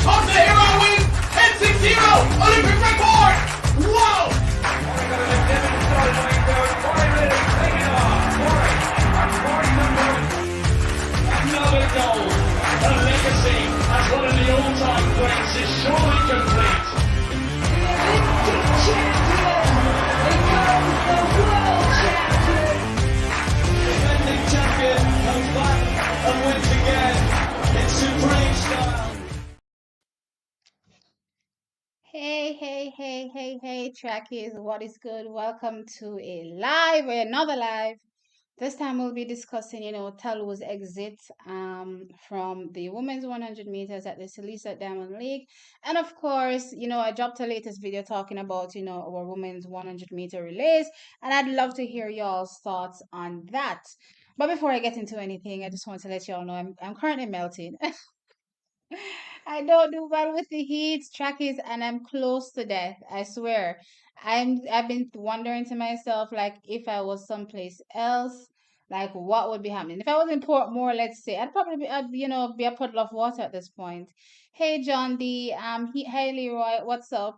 Of the hero wins 10-6-0 Olympic record! Wow! Another goal. A legacy as one of the all-time greats is surely complete. Defending champion comes back and wins again in supreme style. Hey, trackies, what is good? Welcome to another live. This time we'll be discussing, Talou's exit from the women's 100 meters at the Celisa Diamond League. And of course, I dropped a latest video talking about, our women's 100-meter relays, and I'd love to hear y'all's thoughts on that. But before I get into anything, I just want to let y'all know I'm currently melting. I don't do well with the heat, trackies, and I'm close to death. I swear. I've been wondering to myself, like, if I was someplace else, like, what would be happening? If I was in Portmore, let's say, I'd be a puddle of water at this point. Hey, John D. Hey, Leroy, what's up?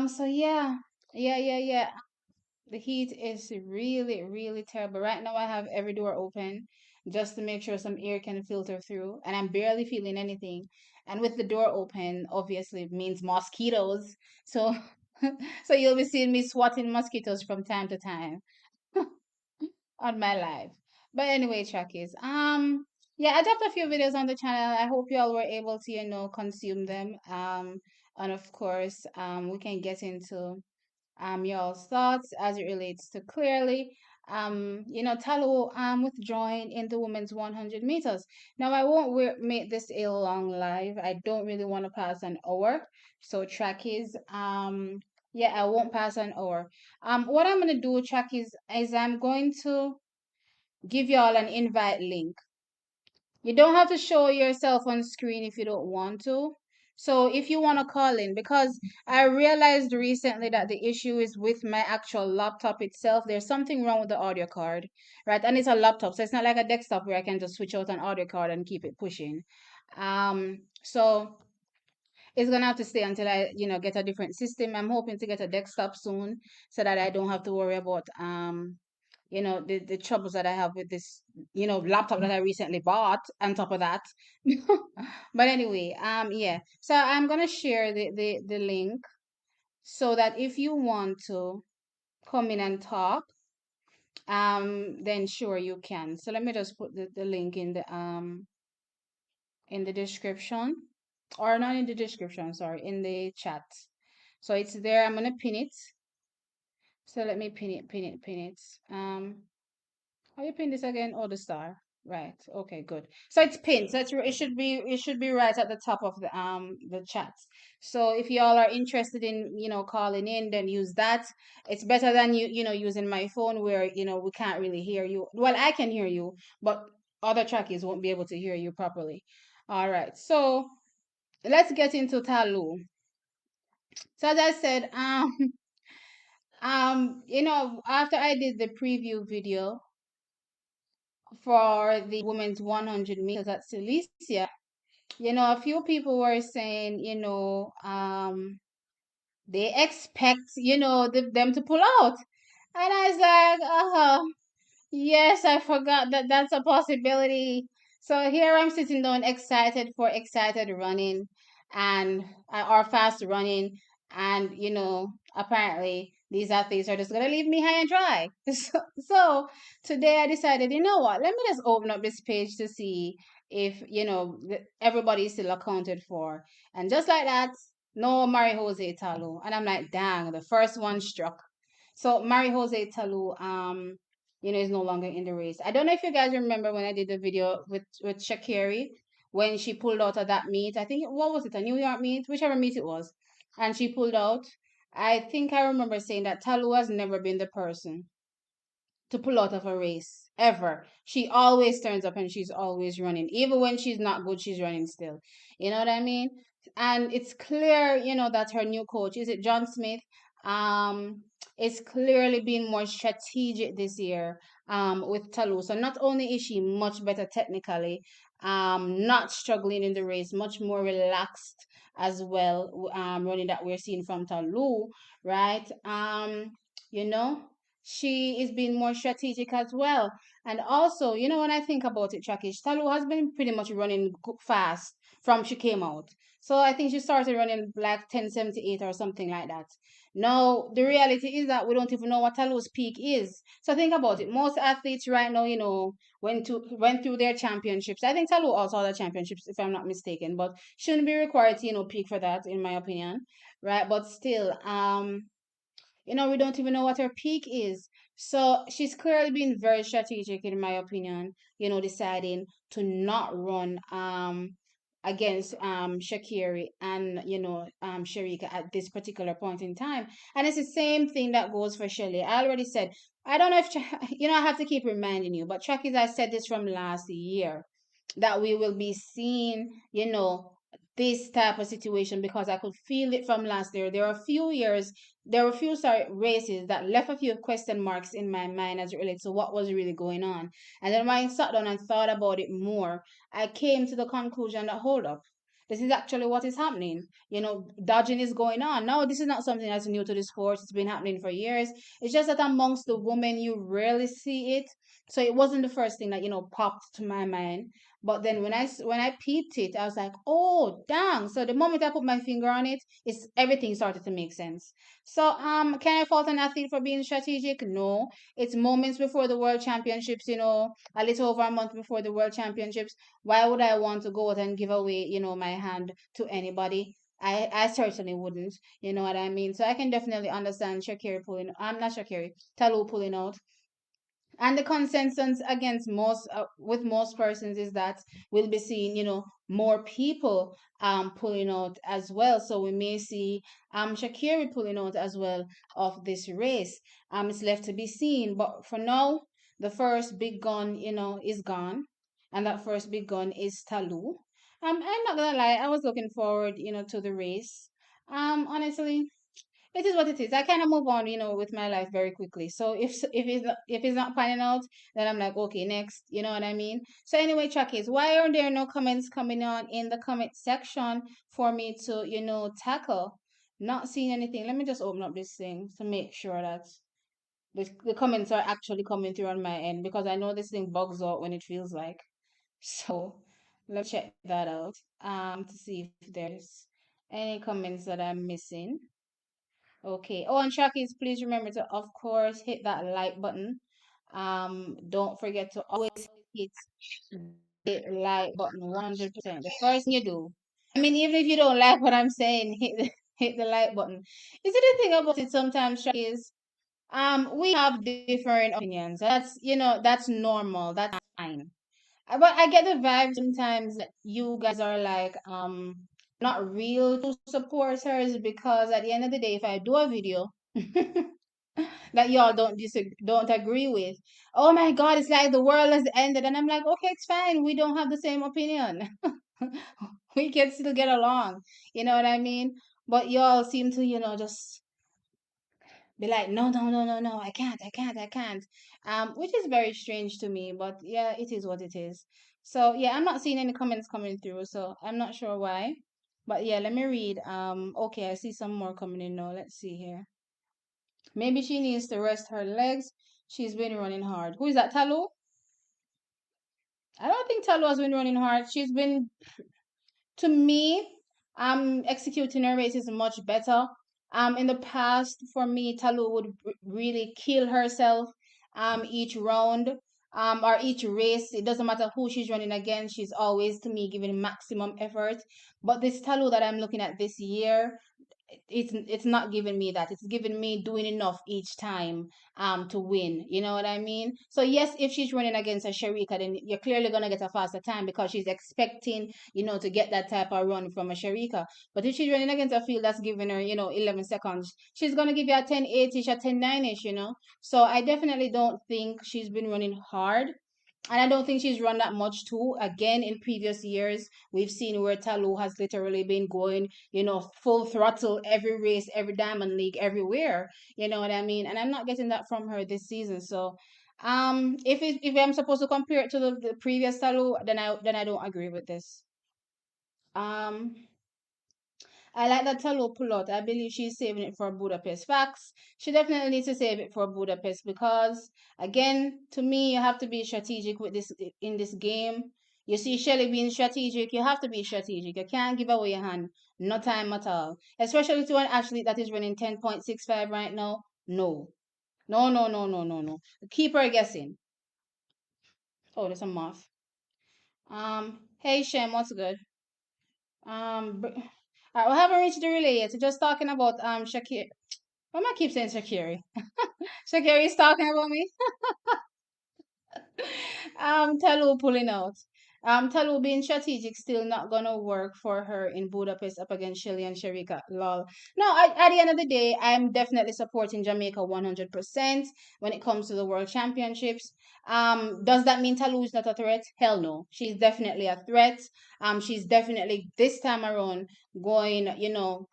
So yeah. The heat is really, really terrible. Right now, I have every door open just to make sure some air can filter through, and I'm barely feeling anything. And with the door open, obviously, it means mosquitoes. So, so you'll be seeing me swatting mosquitoes from time to time on my live. But anyway, Trackies, yeah, I dropped a few videos on the channel. I hope you all were able to, consume them. And of course, we can get into y'all's thoughts as it relates to clearly Talou withdrawing in the women's 100 meters. Now I won't make this a long live. I don't really want to pass an hour. So trackies, yeah, I won't pass an hour. What I'm gonna do, trackies, is I'm going to give y'all an invite link. You don't have to show yourself on screen if you don't want to. So if you want to call in, because I realized recently that the issue is with my actual laptop itself. There's something wrong with the audio card, right? And it's a laptop, so it's not like a desktop where I can just switch out an audio card and keep it pushing. So it's gonna have to stay until I, get a different system. I'm hoping to get a desktop soon so that I don't have to worry about the troubles that I have with this, laptop that I recently bought on top of that. But anyway, yeah. So I'm gonna share the link so that if you want to come in and talk, then sure you can. So let me just put the link in the description. Or not in the description, sorry, in the chat. So it's there. I'm gonna pin it. So let me pin it. How you pin this again? Oh, the star. Right. Okay, good. So it's pinned. So it should be right at the top of the chat. So if y'all are interested in, calling in, then use that. It's better than using my phone where, we can't really hear you. Well, I can hear you, but other trackies won't be able to hear you properly. All right. So let's get into Talou. So as I said, after I did the preview video for the women's 100 meters at Cilicia, a few people were saying, they expect, them to pull out. And I was like, yes, I forgot that that's a possibility. So here I'm sitting down excited for excited running and or fast running. And, apparently these athletes are just going to leave me high and dry. So today I decided, you know what, let me just open up this page to see if, everybody is still accounted for. And just like that, no Marie Jose Talou. And I'm like, dang, the first one struck. So Marie Jose Talou, is no longer in the race. I don't know if you guys remember when I did the video with Shakiri when she pulled out of that meet. I think what was it, a New York meet, whichever meet it was, and she pulled out. I think I remember saying that Talou has never been the person to pull out of a race ever. She always turns up and she's always running. Even when she's not good, she's running still. You know what I mean? And it's clear, that her new coach, is it John Smith? is clearly being more strategic this year with Talou. So not only is she much better technically, not struggling in the race, much more relaxed as well, running that we're seeing from Talou, right? You know, she is being more strategic as well. And also, when I think about it, Trakish, Talou has been pretty much running fast from she came out. So I think she started running like 10:78 or something like that. Now, the reality is that we don't even know what Talou's peak is. So think about it. Most athletes right now, went through their championships. I think Talou also had the championships, if I'm not mistaken, but shouldn't be required to, peak for that, in my opinion. Right. But still, we don't even know what her peak is. So she's clearly been very strategic, in my opinion, deciding to not run against Shakiri and Sharika at this particular point in time. And it's the same thing that goes for Shelly. I already said, I don't know if I have to keep reminding you, but Track I said this from last year that we will be seeing, this type of situation because I could feel it from last year. There were a few races that left a few question marks in my mind as it relates to what was really going on. And then when I sat down and thought about it more, I came to the conclusion that hold up. This is actually what is happening. Dodging is going on. No, this is not something that's new to the sport. It's been happening for years. It's just that amongst the women, you rarely see it. So it wasn't the first thing that, popped to my mind. But then when I peeped it, I was like, oh dang. So the moment I put my finger on it, everything started to make sense. So can I fault an athlete for being strategic? No. It's moments before the world championships, a little over a month before the world championships. Why would I want to go out and give away, my hand to anybody? I certainly wouldn't. You know what I mean? So I can definitely understand Shakiri pulling I'm not Shakiri, Talou pulling out. And the consensus against with most persons is that we'll be seeing more people pulling out as well. So we may see Shakiri pulling out as well of this race. It's left to be seen, but for now the first big gun is gone, and that first big gun is Talou. I'm not gonna lie, I was looking forward to the race. Honestly, it is what it is. I kind of move on, with my life very quickly. So if it's not panning out, then I'm like, okay, next. You know what I mean? So anyway, Chuckies, why are there no comments coming on in the comment section for me to, tackle? Not seeing anything. Let me just open up this thing to make sure that the comments are actually coming through on my end because I know this thing bugs out when it feels like. So let's check that out. To see if there's any comments that I'm missing. Okay. Oh, and Shakis, please remember to, of course, hit that like button. Don't forget to always hit the like button 100%. The first thing you do. I mean, even if you don't like what I'm saying, hit the like button. You see, the thing about it sometimes, Shakis, we have different opinions. That's normal. That's fine. But I get the vibe sometimes that you guys are like not real true supporters because at the end of the day, if I do a video that y'all don't agree with, oh my God, it's like the world has ended, and I'm like, okay, it's fine. We don't have the same opinion. We can still get along. You know what I mean? But y'all seem to, just be like, no, no, no, no, no, I can't. Which is very strange to me, but yeah, it is what it is. So yeah, I'm not seeing any comments coming through, so I'm not sure why. But yeah, let me read. Okay, I see some more coming in now. Let's see here. Maybe she needs to rest her legs. She's been running hard. Who is that, Talou? I don't think Talou has been running hard. She's been to me, executing her race is much better. In the past, for me, Talu would really kill herself each round or each race. It doesn't matter who she's running against. She's always, to me, giving maximum effort. But this Talu that I'm looking at this year, it's not giving me that. It's giving me doing enough each time to win. You know what I mean? So yes, if she's running against a Sharika, then you're clearly gonna get a faster time because she's expecting, to get that type of run from a Sharika. But if she's running against a field that's giving her, 11 seconds, she's gonna give you a 10.8ish, a 10.9ish, So I definitely don't think she's been running hard. And I don't think she's run that much too. Again, in previous years, we've seen where Talou has literally been going, full throttle every race, every Diamond League, everywhere. You know what I mean? And I'm not getting that from her this season. So, if I'm supposed to compare it to the previous Talou, then I don't agree with this. Um, I like that Talou pull out. I believe she's saving it for Budapest. Facts. She definitely needs to save it for Budapest because, again, to me, you have to be strategic with this in this game. You see Shelly being strategic, you have to be strategic. You can't give away your hand. No time at all. Especially to an athlete that is running 10.65 right now. No. No, no, no, no, no, no. Keep her guessing. Oh, there's a moth. Hey Shem, what's good? We haven't reached the relay yet. We're just talking about Shakir. Why am I keep saying Shakiri? Shakiri is talking about me. Talou pulling out. Talou being strategic still not gonna work for her in Budapest up against Shelly and Sharika. Lol. No, at the end of the day, I'm definitely supporting Jamaica 100% when it comes to the World Championships. Does that mean Talou is not a threat? Hell no. She's definitely a threat. She's definitely this time around going,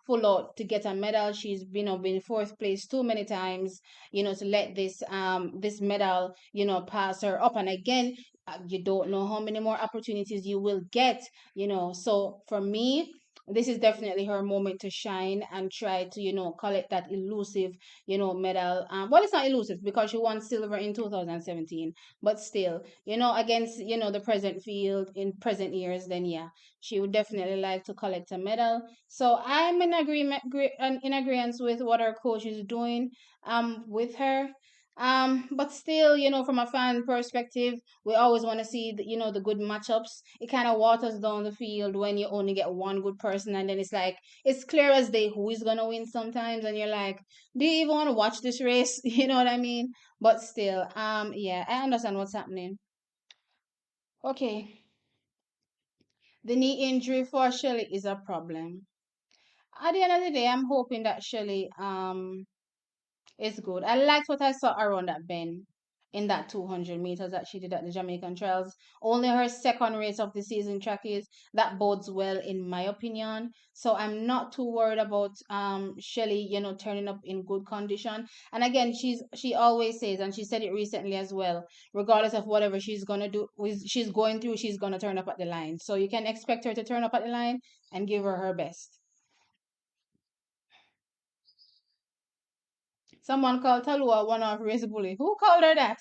full out to get a medal. She's been fourth place too many times, to let this medal, pass her up. And again, you don't know how many more opportunities you will get, So for me, this is definitely her moment to shine and try to, collect that elusive, medal. Well, it's not elusive because she won silver in 2017, but still, against, the present field in present years, then yeah, she would definitely like to collect a medal. So I'm in agreement with what our coach is doing with her. But still, from a fan perspective, we always want to see the good matchups. It kind of waters down the field when you only get one good person, and then it's like it's clear as day who is gonna win sometimes, and you're like, do you even want to watch this race? You know what I mean? But still, yeah, I understand what's happening. Okay, the knee injury for Shelly is a problem. At the end of the day, I'm hoping that Shelly is good. I liked what I saw around that bend in that 200 meters that she did at the Jamaican trials. Only her second race of the season track is that bodes well in my opinion. So I'm not too worried about Shelly, turning up in good condition. And again, she always says, and she said it recently as well, regardless of whatever she's gonna do, she's going through, she's gonna turn up at the line. So you can expect her to turn up at the line and give her her best. Someone called Talua one of race bully. Who called her that?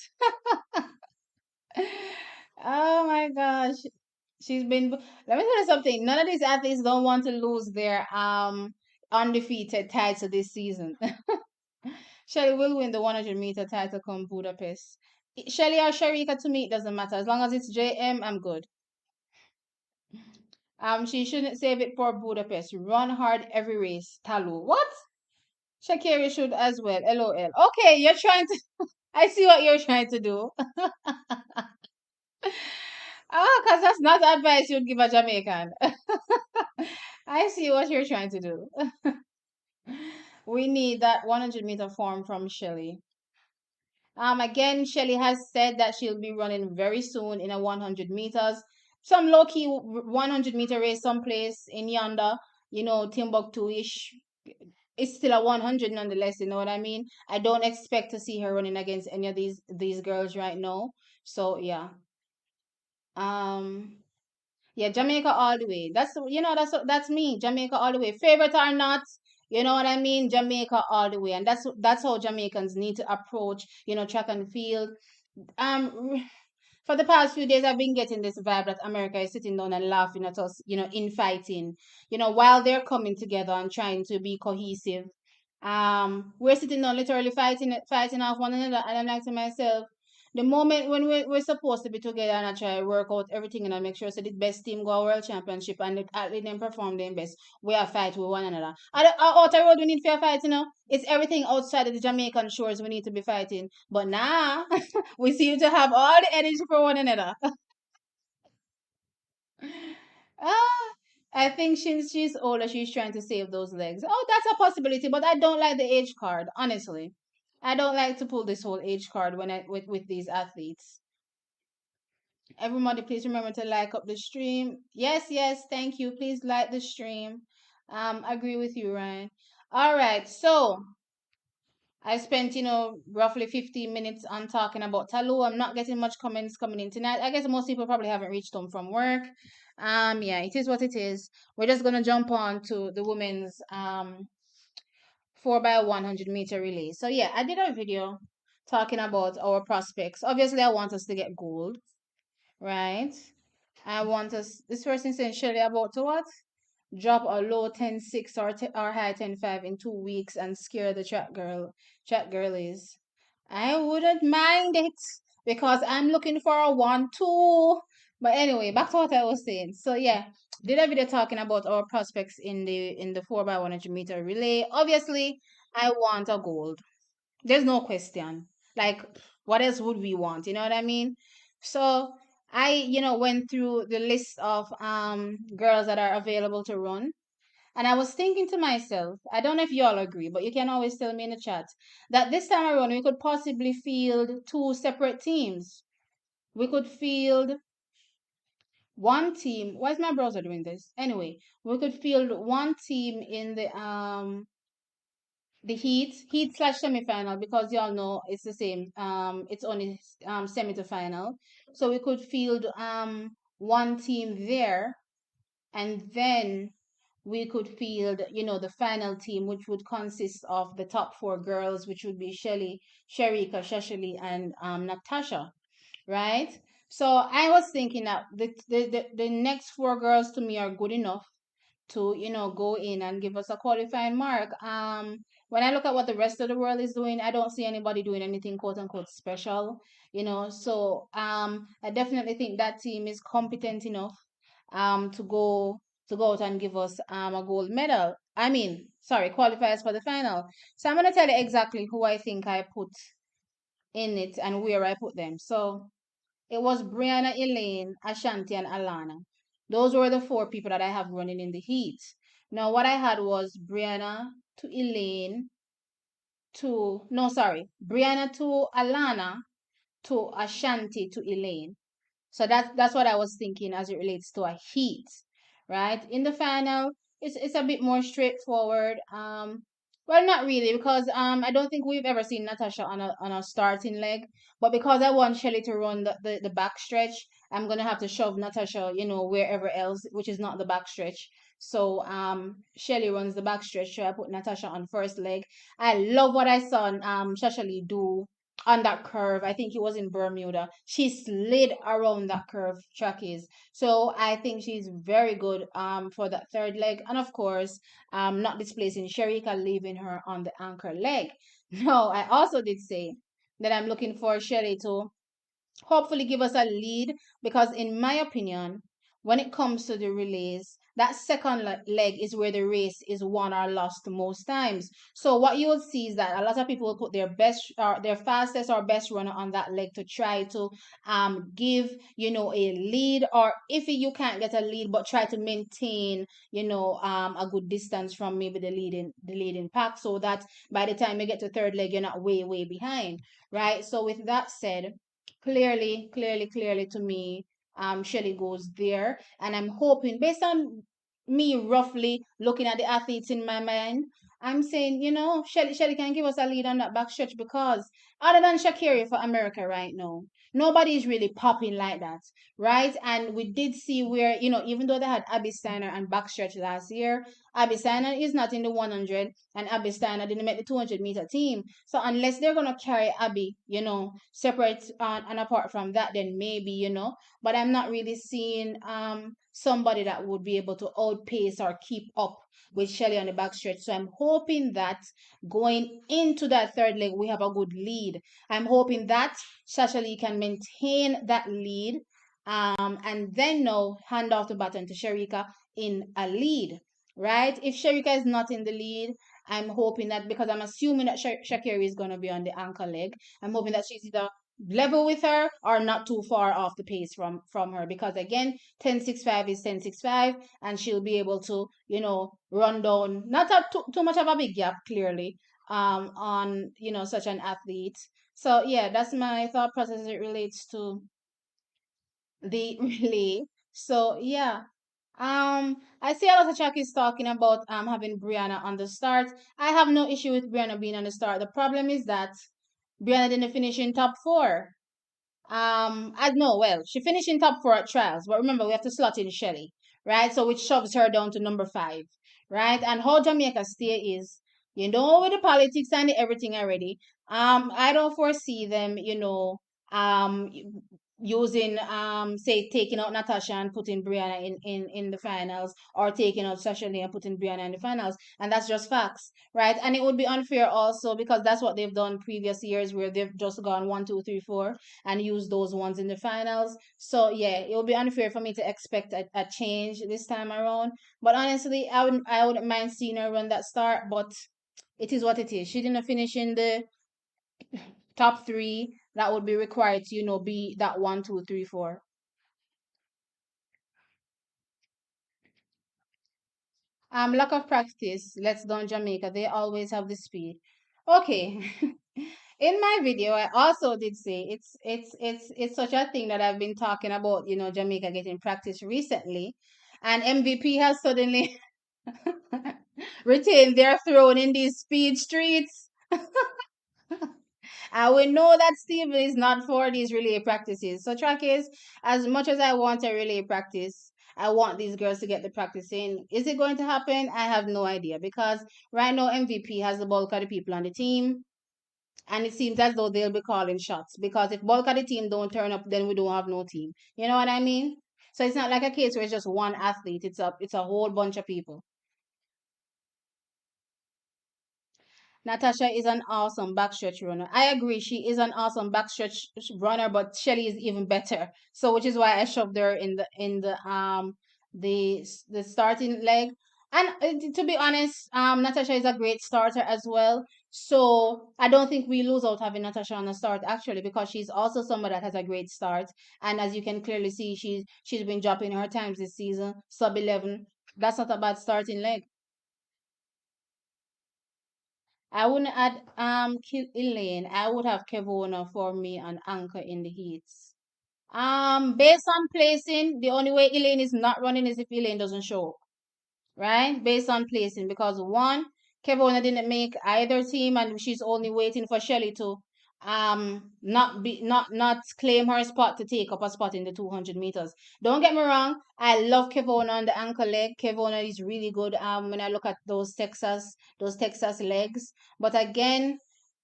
Oh my gosh. She's been Let me tell you something. None of these athletes don't want to lose their undefeated title this season. Shelly will win the 100-meter title come Budapest. Shelly or Sharika to me it doesn't matter. As long as it's JM, I'm good. She shouldn't save it for Budapest. Run hard every race. Talou. What? Shakiri should as well. LOL. Okay, you're trying to I see what you're trying to do. Because that's not advice you'd give a Jamaican. I see what you're trying to do. We need that 100-meter form from Shelly. Again, Shelly has said that she'll be running very soon in a 100 meters. Some low key 100-meter race someplace in yonder, Timbuktu-ish. It's still a 100 nonetheless, you know what I mean? I don't expect to see her running against any of these girls right now. So yeah. Um Yeah, Jamaica all the way. That's me. Jamaica all the way. Favorite or not, you know what I mean? Jamaica all the way. And that's how Jamaicans need to approach, track and field. Um for the past few days I've been getting this vibe that America is sitting down and laughing at us, infighting, while they're coming together and trying to be cohesive. We're sitting down literally fighting off one another, and I'm like to myself, the moment when we're supposed to be together and I try to work out everything and I make sure so the best team go world championship and the athlete them perform their best, we are fight with one another. Out the road we need fair fight, It's everything outside of the Jamaican shores we need to be fighting. But nah, we seem to have all the energy for one another. Ah, I think since she's older, she's trying to save those legs. Oh, that's a possibility, but I don't like the age card, honestly. I don't like to pull this whole age card when with these athletes. Everybody, please remember to like up the stream. Yes, yes, thank you. Please like the stream. Agree with you, Ryan. All right, so I spent, roughly 15 minutes on talking about Talou. I'm not getting much comments coming in tonight. I guess most people probably haven't reached home from work. Yeah, it is what it is. We're just gonna jump on to the women's 4x100 meter relay. So yeah, I did a video talking about our prospects. Obviously, I want us to get gold, right? I want us. This person essentially about to what? Drop a low 10-6 or high 10-5 in 2 weeks and scare the chat girlies. I wouldn't mind it because I'm looking for a 1-2. But anyway, back to what I was saying. So yeah, did a video talking about our prospects in the 4x100 meter relay. Obviously, I want a gold. There's no question. Like, what else would we want? You know what I mean? So I, went through the list of girls that are available to run. And I was thinking to myself, I don't know if you all agree, but you can always tell me in the chat that this time around we could possibly field two separate teams. We could field one team. Why is my browser doing this? Anyway, we could field one team in the heat slash semifinal, because y'all know it's the same. It's only semi to final, so we could field one team there, and then we could field, the final team, which would consist of the top four girls, which would be Shelly, Sharika, Shashali, and Natasha, right? So I was thinking that the next four girls to me are good enough to, go in and give us a qualifying mark. When I look at what the rest of the world is doing, I don't see anybody doing anything quote unquote special, so I definitely think that team is competent enough to go out and give us a gold medal. I mean, sorry, qualifiers for the final. So I'm gonna tell you exactly who I think I put in it and where I put them. So it was Brianna, Elaine, Ashanti, and Alana. Those were the four people that I have running in the heat. Now, what I had was Brianna to Elaine to, no, sorry, Brianna to Alana to Ashanti to Elaine. So that's what I was thinking as it relates to a heat, right? In the final, it's a bit more straightforward. Well, not really, because I don't think we've ever seen Natasha on a starting leg. But because I want Shelly to run the back stretch, I'm gonna have to shove Natasha, wherever else, which is not the back stretch. So Shelly runs the back stretch, so I put Natasha on first leg. I love what I saw Shashali do on that curve. I think it was in Bermuda. She slid around that curve, track is. So I think she's very good for that third leg. And of course, not displacing Sherika, leaving her on the anchor leg. No, I also did say that I'm looking for Sherry to hopefully give us a lead, because in my opinion, when it comes to the relays, that second leg is where the race is won or lost most times. So what you will see is that a lot of people will put their best or their fastest or best runner on that leg to try to give, a lead, or if you can't get a lead but try to maintain, a good distance from maybe the leading pack, so that by the time you get to third leg you're not way behind, right? So with that said, clearly to me, Shelly goes there. And I'm hoping, based on me roughly looking at the athletes in my mind, I'm saying, Shelly can give us a lead on that back stretch, because other than Shakira for America right now, nobody is really popping like that, right? And we did see where, even though they had Abby Steiner and backstretch last year, Abby Steiner is not in the 100, and Abby Steiner didn't make the 200-meter team. So unless they're gonna carry Abby, separate and apart from that, then maybe, But I'm not really seeing somebody that would be able to outpace or keep up with Shelly on the backstretch. So I'm hoping that going into that third leg, we have a good lead. I'm hoping that Sasha Lee can maintain that lead, and then now hand off the baton to Sharika in a lead, right? If Sharika is not in the lead, I'm hoping that, because I'm assuming that Shakira is going to be on the anchor leg, I'm hoping that she's either level with her or not too far off the pace from her, because again, 10.65 is 10.65, and she'll be able to, run down not too much of a big gap, clearly, on, such an athlete. So yeah, that's my thought process as it relates to the relay. So yeah. I see a lot of Chuck is talking about having Brianna on the start. I have no issue with Brianna being on the start. The problem is that Brianna didn't finish in top four. I know, well, she finished in top four at trials, but remember we have to slot in Shelly, right? So which shoves her down to number five, right? And how Jamaica stay is, with the politics and the everything already. I don't foresee them, using say taking out Natasha and putting Brianna in the finals, or taking out Sasha Lee and putting Brianna in the finals, and that's just facts, right? And it would be unfair also because that's what they've done previous years where they've just gone one, two, three, four and use those ones in the finals. So yeah, it would be unfair for me to expect a change this time around. But honestly, I wouldn't mind seeing her run that start, but it is what it is. She didn't finish in the top three. That would be required to, be that one, two, three, four. Lack of practice. Let's down Jamaica. They always have the speed. Okay. In my video, I also did say it's such a thing that I've been talking about, Jamaica getting practice recently, and MVP has suddenly retained their throne in these speed streets. And we know that Steve is not for these relay practices. So track is, as much as I want a relay practice, I want these girls to get the practice in. Is it going to happen? I have no idea because right now MVP has the bulk of the people on the team. And it seems as though they'll be calling shots because if bulk of the team don't turn up, then we don't have no team. You know what I mean? So it's not like a case where it's just one athlete. It's a whole bunch of people. Natasha is an awesome backstretch runner. I agree, she is an awesome backstretch runner, but Shelly is even better. So, which is why I shoved her in the starting leg. And to be honest, Natasha is a great starter as well. So I don't think we lose out having Natasha on the start actually because she's also someone that has a great start. And as you can clearly see, she's been dropping her times this season, sub 11. That's not a bad starting leg. I wouldn't add Elaine. I would have Kevona for me an anchor in the heats. Based on placing, the only way Elaine is not running is if Elaine doesn't show up, right? Based on placing, because one, Kevona didn't make either team, and she's only waiting for Shelly to not claim her spot to take up a spot in the 200 meters. Don't get me wrong, I love Kevona on the ankle leg. Kevona is really good when I look at those Texas legs. But again,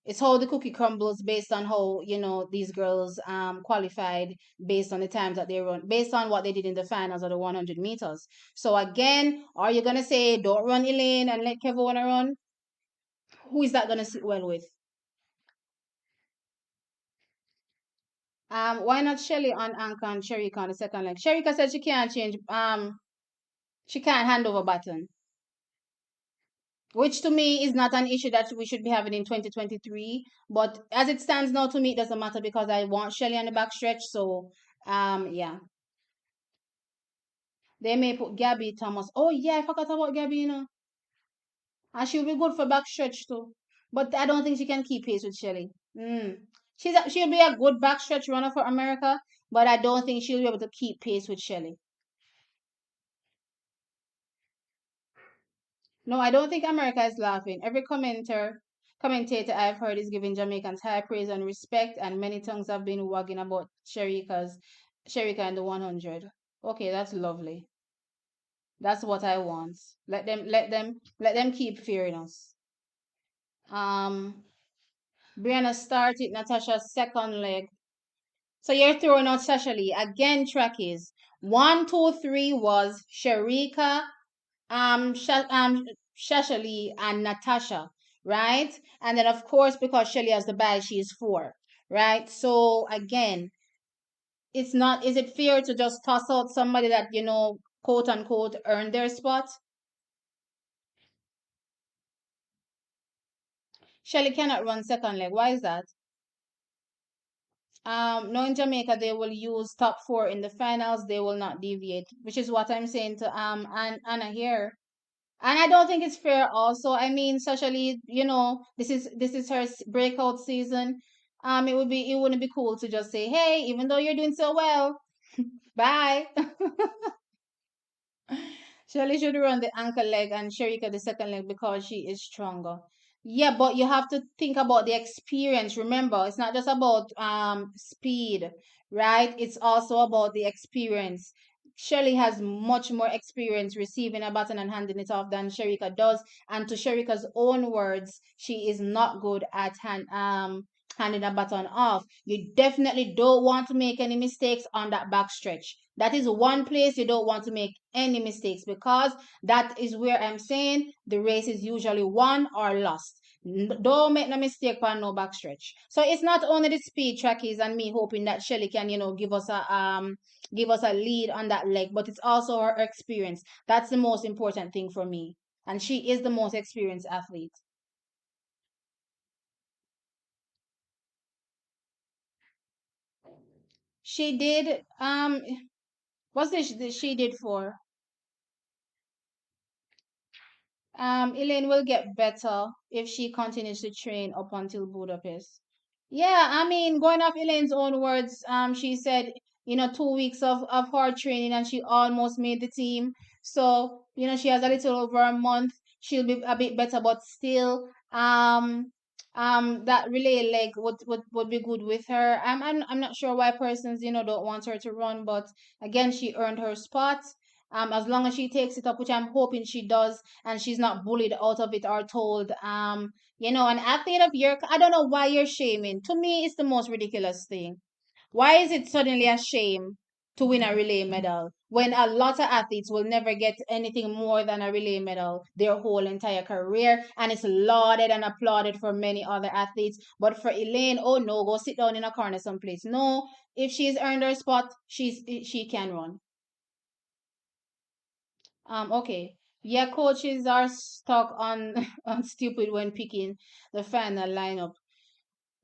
it's how the cookie crumbles based on how these girls qualified based on the times that they run, based on what they did in the finals of the 100 meters. So again, are you gonna say don't run Elaine and let Kevona run? Who is that gonna sit well with? Why not Shelly on anchor and Sherika on the second leg? Sherika said she can't change. She can't hand over baton, which to me is not an issue that we should be having in 2023. But as it stands now, to me it doesn't matter because I want Shelly on the back stretch. So, yeah, they may put Gabby Thomas. Oh yeah, I forgot about Gabby. And she'll be good for back stretch too. But I don't think she can keep pace with Shelly. She'll be a good back stretch runner for America, but I don't think she'll be able to keep pace with Shelly. No, I don't think America is laughing. Every commentator I've heard is giving Jamaicans high praise and respect, and many tongues have been wagging about Sherika and the 100. Okay, that's lovely. That's what I want. Let them keep fearing us. Um, Brianna started Natasha's second leg. So you're throwing out Sasha Lee again. Track is 1, 2, 3 was Sherika, Shashali and Natasha, right? And then of course because Shelly has the bag, she is 4, right? So again, it's not. Is it fair to just toss out somebody that quote unquote earned their spot? Shelly cannot run second leg. Why is that? No, in Jamaica they will use top 4 in the finals. They will not deviate, which is what I'm saying to Anna here. And I don't think it's fair also. I mean, socially, this is her breakout season. It wouldn't be cool to just say, hey, even though you're doing so well, Bye. Shelly should run the ankle leg and Sherika the second leg because she is stronger. Yeah, but you have to think about the experience. Remember, it's not just about speed, right? It's also about the experience. Shelly has much more experience receiving a baton and handing it off than Sherika does. And to Sherika's own words, she is not good at handing a baton off. You definitely don't want to make any mistakes on that back stretch. That is one place you don't want to make any mistakes because that is where I'm saying the race is usually won or lost. Don't make no mistake on no backstretch. So it's not only the speed trackies and me hoping that Shelly can, give us a lead on that leg, but it's also her experience. That's the most important thing for me. And she is the most experienced athlete. She did what's this she did for? Elaine will get better if she continues to train up until Budapest. Yeah, I mean, going off Elaine's own words, she said, 2 weeks of hard training and she almost made the team. So, she has a little over a month. She'll be a bit better, but still, that relay leg would be good with her. I'm not sure why persons, don't want her to run, but again, she earned her spot. As long as she takes it up, which I'm hoping she does, and she's not bullied out of it or told, an athlete of your, I don't know why you're shaming. To me, it's the most ridiculous thing. Why is it suddenly a shame to win a relay medal when a lot of athletes will never get anything more than a relay medal their whole entire career? And it's lauded and applauded for many other athletes. But for Elaine, oh no, go sit down in a corner someplace. No, if she's earned her spot, she can run. Okay. Yeah, coaches are stuck on on stupid when picking the final lineup.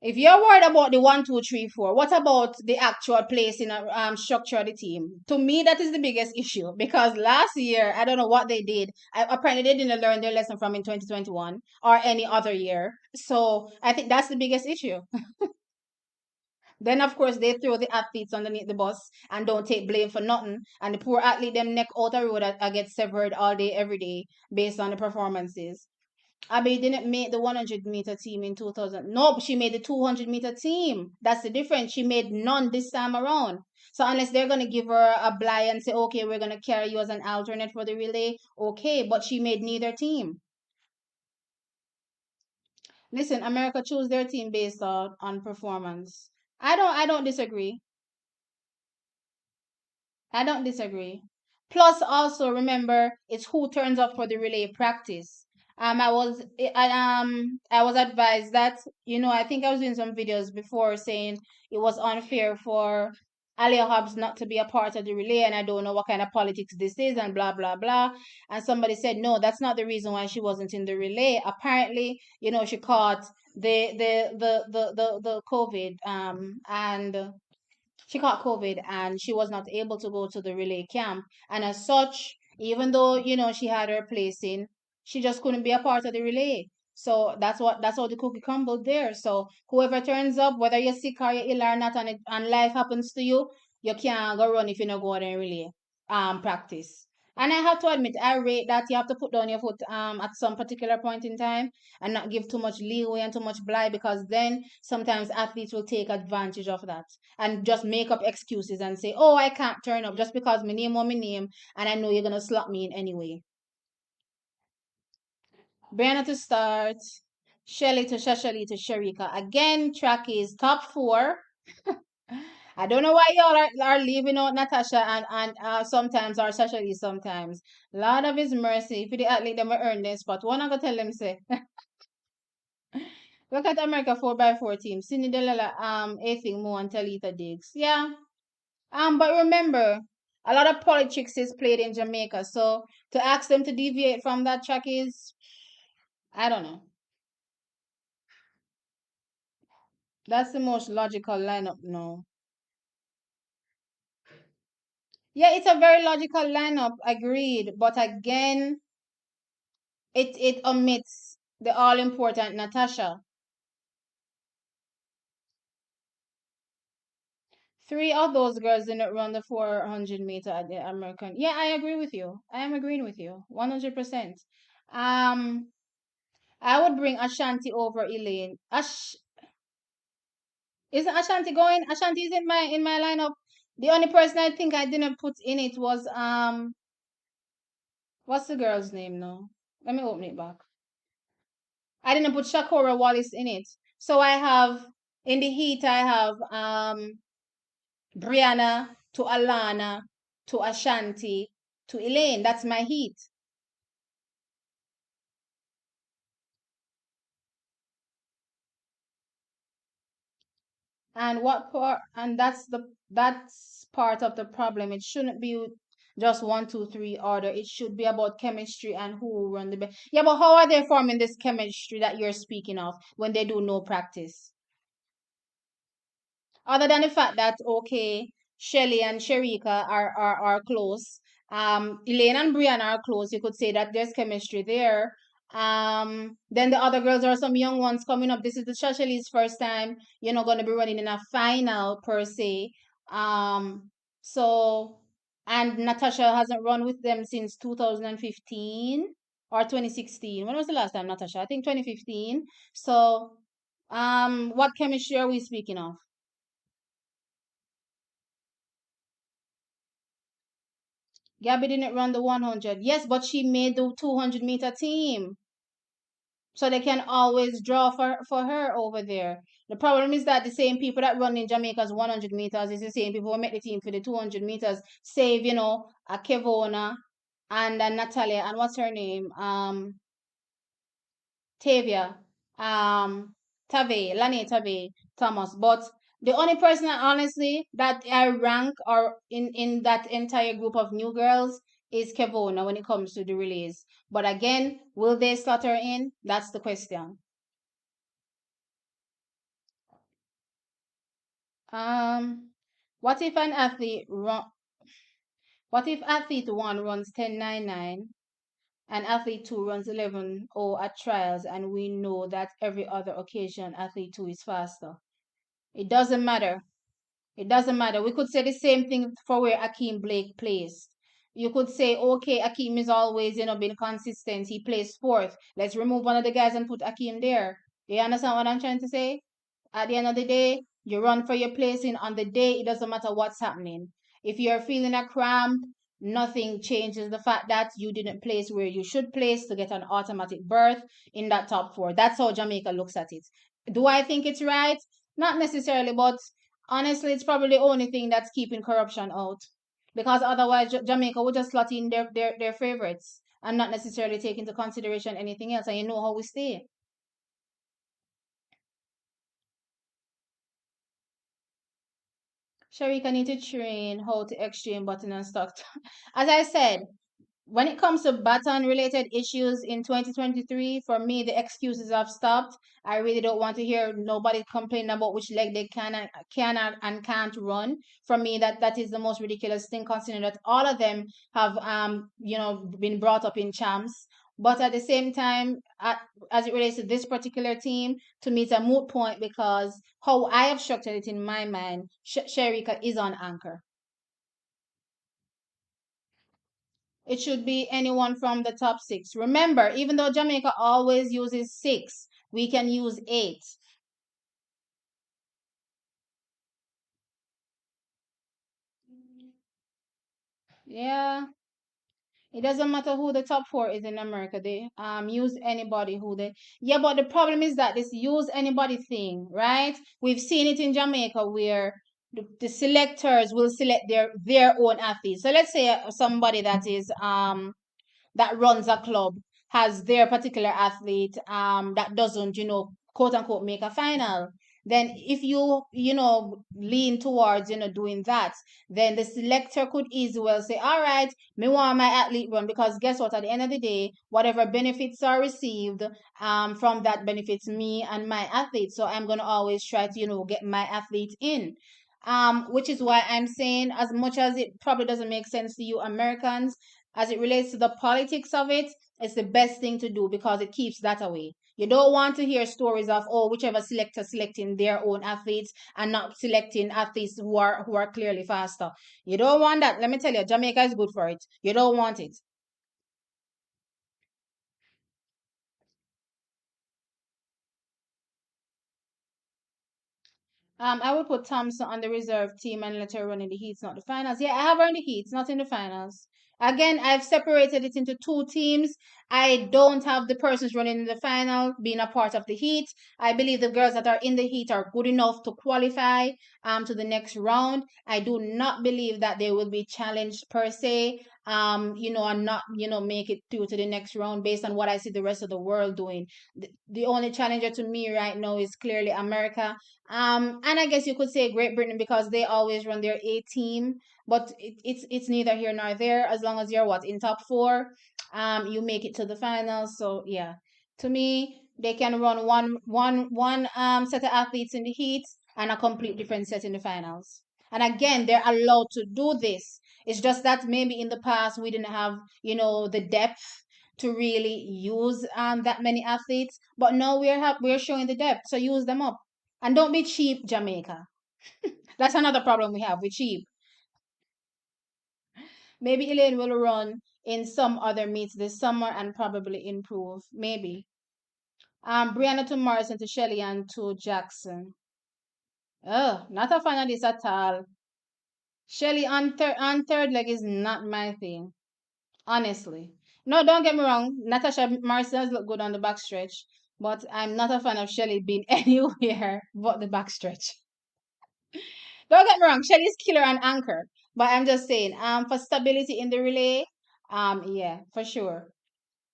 If you're worried about the 1, 2, 3, 4, what about the actual place in a structure of the team? To me, that is the biggest issue because last year I don't know what they did. Apparently, they didn't learn their lesson from in 2021 or any other year. So I think that's the biggest issue. Then of course they throw the athletes underneath the bus and don't take blame for nothing. And the poor athlete them neck out a road that get severed all day, every day based on the performances. Abby didn't make the 100-meter team in 2000. No, she made the 200-meter team. That's the difference. She made none this time around. So unless they're gonna give her a bly and say, okay, we're gonna carry you as an alternate for the relay, okay, but she made neither team. Listen, America chose their team based on performance. I don't disagree. I don't disagree. Plus, also remember, it's who turns up for the relay practice. I was advised that I think I was doing some videos before saying it was unfair for Alia Hobbs not to be a part of the relay, and I don't know what kind of politics this is, and blah blah blah. And somebody said no, that's not the reason why she wasn't in the relay. Apparently, she caught the COVID and she caught COVID and she was not able to go to the relay camp. And as such, even though, she had her place in, she just couldn't be a part of the relay. So that's how the cookie crumbled there. So whoever turns up, whether you're sick or you're ill or not, and life happens to you, you can't go run if you don't go out and relay practice. And I have to admit, I rate that you have to put down your foot at some particular point in time and not give too much leeway and too much bly because then sometimes athletes will take advantage of that and just make up excuses and say, "Oh, I can't turn up just because my name or my name, and I know you're gonna slot me in anyway." Brianna to start, Shelly to Shashali to Sharika. Again, track is top four. I don't know why y'all are leaving out Natasha and sometimes or Shashali sometimes. Lord of His mercy, if the athlete them will earn this spot, one I go tell them say. Look at America 4x4 team. Cindy Delala, Athing Mo and Talita Diggs. Yeah. But remember, a lot of politics is played in Jamaica, so to ask them to deviate from that track is, I don't know. That's the most logical lineup, no. Yeah, it's a very logical lineup, agreed. But again, it omits the all important Natasha. Three of those girls didn't run the 400 meter at the American. Yeah, I agree with you. I am agreeing with you 100%. Um, I would bring Ashanti over Elaine. Isn't Ashanti going? Ashanti is in my lineup. The only person I think I didn't put in it was what's the girl's name now? Let me open it back. I didn't put Shakora Wallace in it. So I have in the heat I have Brianna to Alana to Ashanti to Elaine. That's my heat. And what part? And that's part of the problem. It shouldn't be just one, two, three order. It should be about chemistry and who will run the best. Yeah, but how are they forming this chemistry that you're speaking of when they do no practice? Other than the fact that okay, Shelly and Sharika are close. Elaine and Brianna are close. You could say that there's chemistry there. Then the other girls are some young ones coming up. This is the Shashelly's first time, going to be running in a final per se. So and Natasha hasn't run with them since 2015 or 2016. When was the last time, Natasha? I think 2015. So, what chemistry are we speaking of? Gabby didn't run the 100. Yes, but she made the 200-meter team. So they can always draw for her over there. The problem is that the same people that run in Jamaica's 100 meters is the same people who make the team for the 200 meters. Save, a Kevona and Natalia and what's her name? Tavia, Lane Tave, Thomas. But the only person honestly that I rank or in that entire group of new girls is Kevona when it comes to the relays. But again, will they slot her in? That's the question. Um, what if an athlete run? What if athlete one runs 10:99 and athlete two runs 11:0 at trials, and we know that every other occasion athlete two is faster? It doesn't matter. It doesn't matter. We could say the same thing for where Akeem Blake plays. You could say, okay, Akeem is always, being consistent. He plays fourth. Let's remove one of the guys and put Akeem there. You understand what I'm trying to say? At the end of the day, you run for your placing on the day. It doesn't matter what's happening. If you're feeling a cramp, nothing changes the fact that you didn't place where you should place to get an automatic berth in that top four. That's how Jamaica looks at it. Do I think it's right? Not necessarily, but honestly, it's probably the only thing that's keeping corruption out. Because otherwise, Jamaica would just slot in their favorites and not necessarily take into consideration anything else. And you know how we stay. Sharika need to train how to exchange button and stock. As I said, when it comes to baton related issues in 2023, for me, the excuses have stopped. I really don't want to hear nobody complaining about which leg they cannot and can't run. For me, that is the most ridiculous thing, considering that all of them have been brought up in champs. But at the same time, as it relates to this particular team, to me, it's a moot point because how I have structured it in my mind, Sherika is on anchor. It should be anyone from the top six. Remember, even though Jamaica always uses six, we can use eight. Yeah, it doesn't matter who the top four is in America. They use anybody who they. Yeah, but the problem is that this use anybody thing, right? We've seen it in Jamaica where the selectors will select their own athletes. So let's say somebody that runs a club has their particular athlete that doesn't quote unquote make a final, then if you lean towards doing that, then the selector could easily well say, all right, me want my athlete run, because guess what, at the end of the day, whatever benefits are received from that benefits me and my athlete, so I'm going to always try to get my athlete in. Which is why I'm saying, as much as it probably doesn't make sense to you Americans, as it relates to the politics of it, it's the best thing to do because it keeps that away. You don't want to hear stories of, oh, whichever selector selecting their own athletes and not selecting athletes who are clearly faster. You don't want that. Let me tell you, Jamaica is good for it. You don't want it. I would put Thompson on the reserve team and let her run in the heats, not the finals. Yeah, I have her in the heats, not in the finals. Again, I've separated it into two teams. I don't have the persons running in the final being a part of the heat. I believe the girls that are in the heat are good enough to qualify to the next round. I do not believe that they will be challenged per se, and not, make it through to the next round based on what I see the rest of the world doing. The only challenger to me right now is clearly America. And I guess you could say Great Britain because they always run their A team, but it's neither here nor there. As long as you're in top four, you make it to the finals. So yeah, to me, they can run one set of athletes in the heat and a complete different set in the finals. And again, they're allowed to do this. It's just that maybe in the past we didn't have, the depth to really use that many athletes. But now we're showing the depth, so use them up. And don't be cheap, Jamaica. That's another problem we have. We're cheap. Maybe Elaine will run in some other meets this summer and probably improve. Maybe. Brianna to Morrison to Shelly and to Jackson. Not a fan of this at all. Shelly on third leg is not my thing. Honestly. No, don't get me wrong. Natasha Morrison does look good on the backstretch, but I'm not a fan of Shelly being anywhere but the backstretch. Don't get me wrong, Shelly's killer and anchor. But I'm just saying, for stability in the relay, yeah, for sure.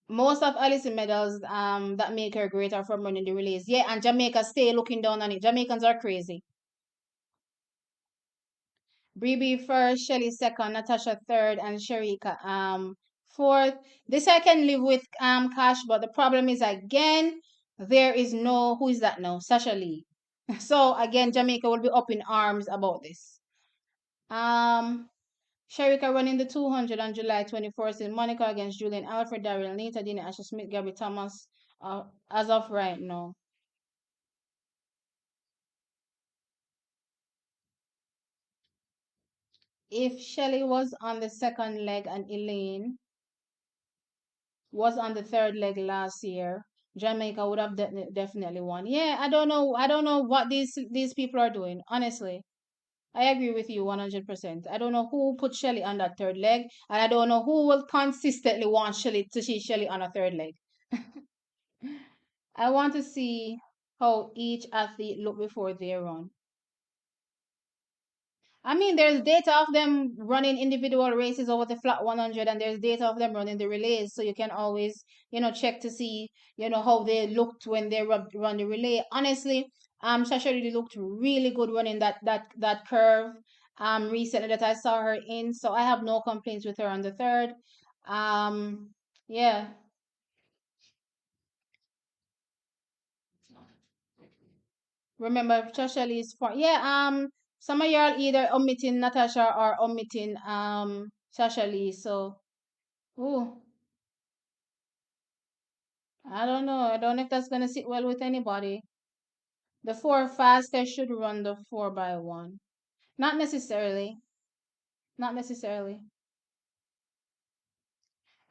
Most of Alice's medals, that make her great are from running the relays. Yeah, and Jamaica stay looking down on it. Jamaicans are crazy. Bree first, Shelly second, Natasha third, and Sharika fourth. This I can live with Cash, but the problem is again there is no who is that now? Sasha Lee. So again, Jamaica will be up in arms about this. Um, Sharika running the 200 on July 24th in Monica against Julian Alfred, Daryl Nita, Dina Asher Smith, Gabby Thomas, as of right now. If Shelly was on the second leg and Elaine was on the third leg last year, Jamaica would have definitely won. Yeah, I don't know. I don't know what these people are doing. Honestly, I agree with you 100%. I don't know who put Shelly on that third leg, and I don't know who will consistently want Shelly to see Shelly on a third leg. I want to see how each athlete look before they run. I mean, there's data of them running individual races over the flat 100, and there's data of them running the relays. So you can always, check to see, how they looked when they run the relay. Honestly, Sasha really looked really good running that curve. Recently that I saw her in, so I have no complaints with her on the third. Yeah. Remember, Sasha is for yeah. Some of y'all either omitting Natasha or omitting Sasha Lee. So, ooh, I don't know. I don't know if that's gonna sit well with anybody. The four fastest should run the 4x1. Not necessarily. Not necessarily.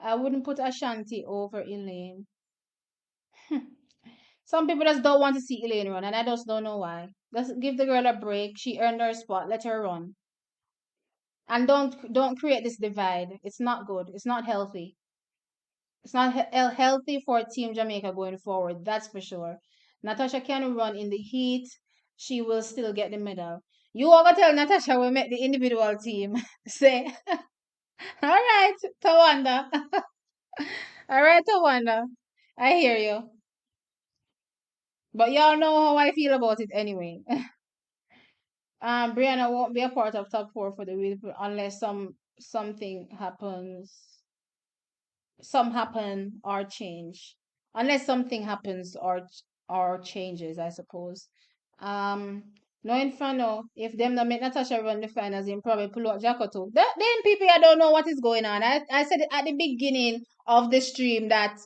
I wouldn't put Ashanti over Elaine. Some people just don't want to see Elaine run, and I just don't know why. Just give the girl a break. She earned her spot. Let her run, and don't create this divide. It's not good. It's not healthy. It's not healthy for Team Jamaica going forward. That's for sure. Natasha can run in the heat. She will still get the medal. You are gonna tell Natasha we met the individual team. Say, all right, Tawanda. All right, Tawanda. I hear you. But y'all know how I feel about it anyway. Brianna won't be a part of top four for the week unless something happens, some happen or change. Unless something happens or changes, I suppose. Um, no Inferno, if them not make Natasha run the finals, then probably pull out Jacko too. Then people I don't know what is going on. I said it at the beginning of the stream that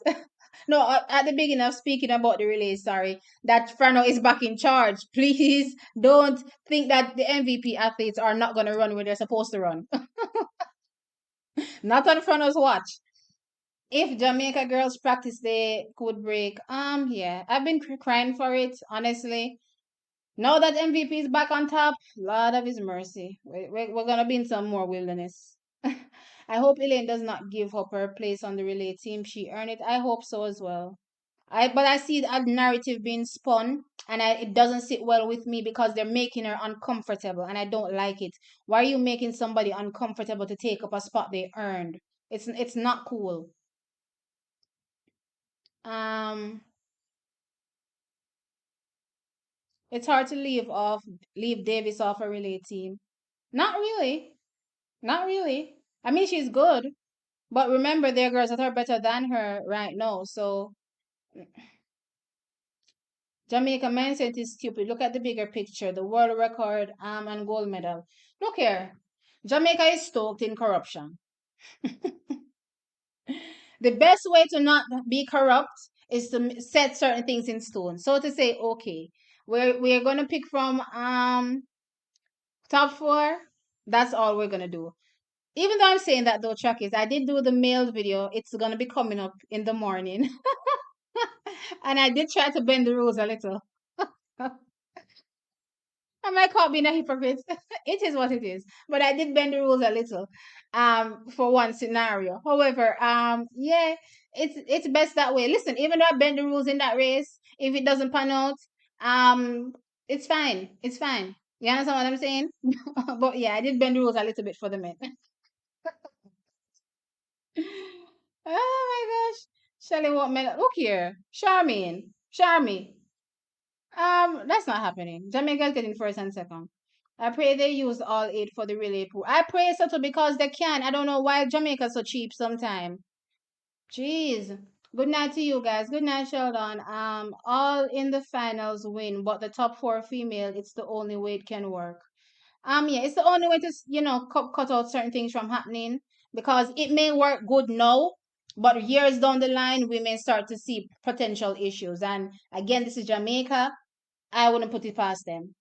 No, at the beginning of speaking about the relay, sorry, that Frano is back in charge. Please don't think that the MVP athletes are not going to run where they're supposed to run. Not on Frano's watch. If Jamaica girls practice day could break, yeah, I've been crying for it, honestly. Now that MVP is back on top, Lord of His mercy, we're gonna be in some more wilderness. I hope Elaine does not give up her place on the relay team. She earned it. I hope so as well. But I see a narrative being spun, and it doesn't sit well with me because they're making her uncomfortable, and I don't like it. Why are you making somebody uncomfortable to take up a spot they earned? It's not cool. Um, it's hard to leave Davis off a relay team. Not really. Not really. I mean, she's good, but remember, there are girls that are better than her right now. So Jamaica mindset is stupid. Look at the bigger picture, the world record, and gold medal. Look here, Jamaica is stoked in corruption. The best way to not be corrupt is to set certain things in stone. So to say, okay, we're gonna pick from top four. That's all we're gonna do. Even though I'm saying that though, Chuck is, I did do the mailed video. It's gonna be coming up in the morning, and I did try to bend the rules a little. I might call being a hypocrite. It is what it is. But I did bend the rules a little, for one scenario. However, yeah, it's best that way. Listen, even though I bend the rules in that race, if it doesn't pan out, um, it's fine. It's fine. You understand what I'm saying? But yeah, I did bend the rules a little bit for the men. Oh my gosh. Shelly, what men? Look here, Charmaine, Charmy. That's not happening. Jamaica's getting first and second. I pray they use all eight for the relay pool. I pray so too because they can. I don't know why Jamaica's so cheap sometime. Jeez. Good night to you guys. Good night, Sheldon. All in the finals win, but the top four female, it's the only way it can work. Yeah, it's the only way to, cut out certain things from happening because it may work good now, but years down the line, we may start to see potential issues. And again, this is Jamaica. I wouldn't put it past them.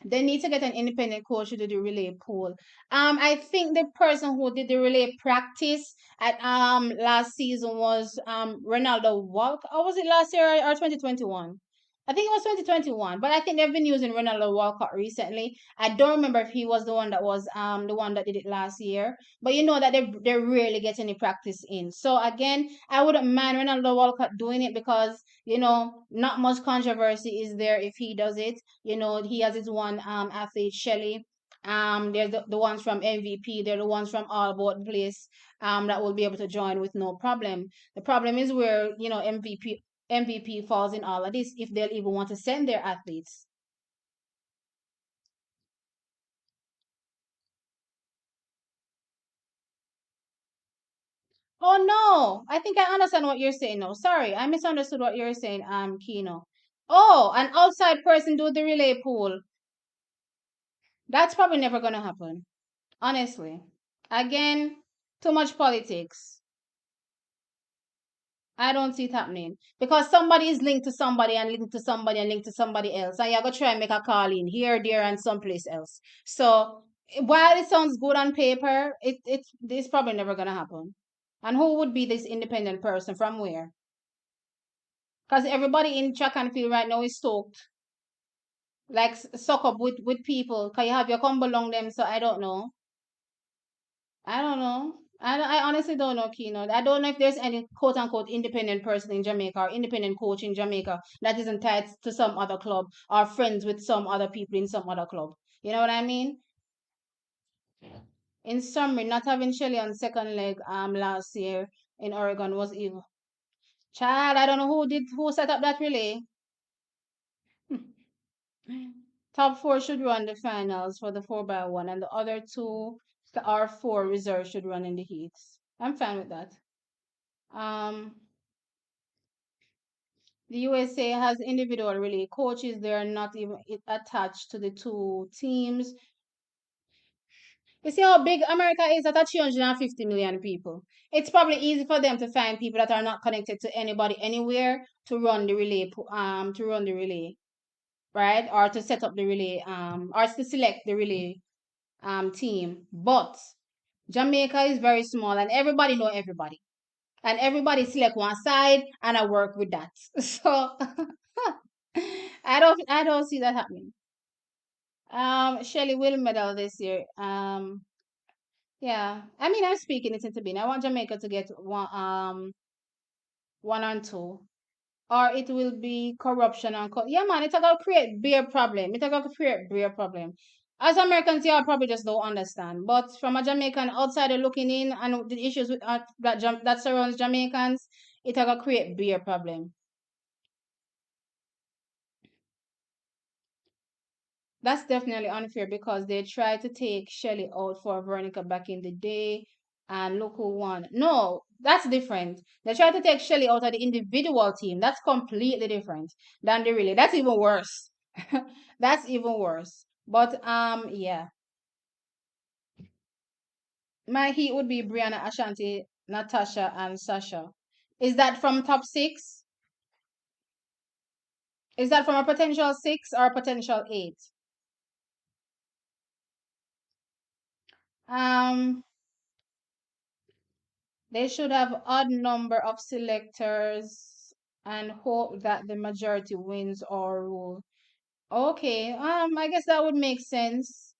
They need to get an independent coach to do the relay pool. I think the person who did the relay practice at last season was Ronaldo Walk. Or was it last year or 2021? I think it was 2021, but I think they've been using Ronaldo Walcott recently. I don't remember if he was the one that did it last year, but you know that they rarely get any practice in. So again, I wouldn't mind Ronaldo Walcott doing it because not much controversy is there if he does it. He has his one athlete, Shelly. There's the ones from MVP, they're the ones from all about the place that will be able to join with no problem. The problem is where, MVP falls in all of this if they'll even want to send their athletes. Oh no, I think I understand what you're saying now. Sorry, I misunderstood what you're saying, Kino. Oh, an outside person do the relay pool. That's probably never gonna happen. Honestly. Again, too much politics. I don't see it happening. Because somebody is linked to somebody and linked to somebody and linked to somebody else. And you're going to try and make a call in here, there, and someplace else. So while it sounds good on paper, it's probably never going to happen. And who would be this independent person from where? Because everybody in track and field right now is stoked. Like suck up with people. Because you have your come along them. So I don't know. I don't know. I honestly don't know, Keynote. I don't know if there's any quote unquote independent person in Jamaica or independent coach in Jamaica that isn't tied to some other club or friends with some other people in some other club. You know what I mean? In summary, not having Shelly on second leg last year in Oregon was evil. Child, I don't know who set up that relay. Top four should run the finals for the 4x1, and the other two or four reserves should run in the heats. I'm fine with that. Um, The USA has individual relay coaches. They are not even attached to the two teams. You see how big America is? That's 350 million people. It's probably easy for them to find people that are not connected to anybody anywhere to run the relay, right? Or to set up the relay, or to select the relay team. But Jamaica is very small and everybody know everybody. And everybody select one side and I work with that. So I don't see that happening. Shelly will medal this year. Yeah. I mean I'm speaking it into being. I want Jamaica to get one and two. Or it will be corruption and yeah man, it's gonna create bigger problem. It's gonna create bigger problem. As Americans, yeah, probably just don't understand. But from a Jamaican outsider looking in and the issues with, that surrounds Jamaicans, it gonna create bigger problem. That's definitely unfair because they tried to take Shelly out for Veronica back in the day, and look who won. No, that's different. They tried to take Shelly out of the individual team. That's completely different than the relay. That's even worse. That's even worse. But yeah, my heat would be Brianna, Ashanti, Natasha, and Sasha. Is that from top six? Is that from a potential six or a potential eight? Um, They should have odd number of selectors and hope that the majority wins or rule. Okay, I guess that would make sense.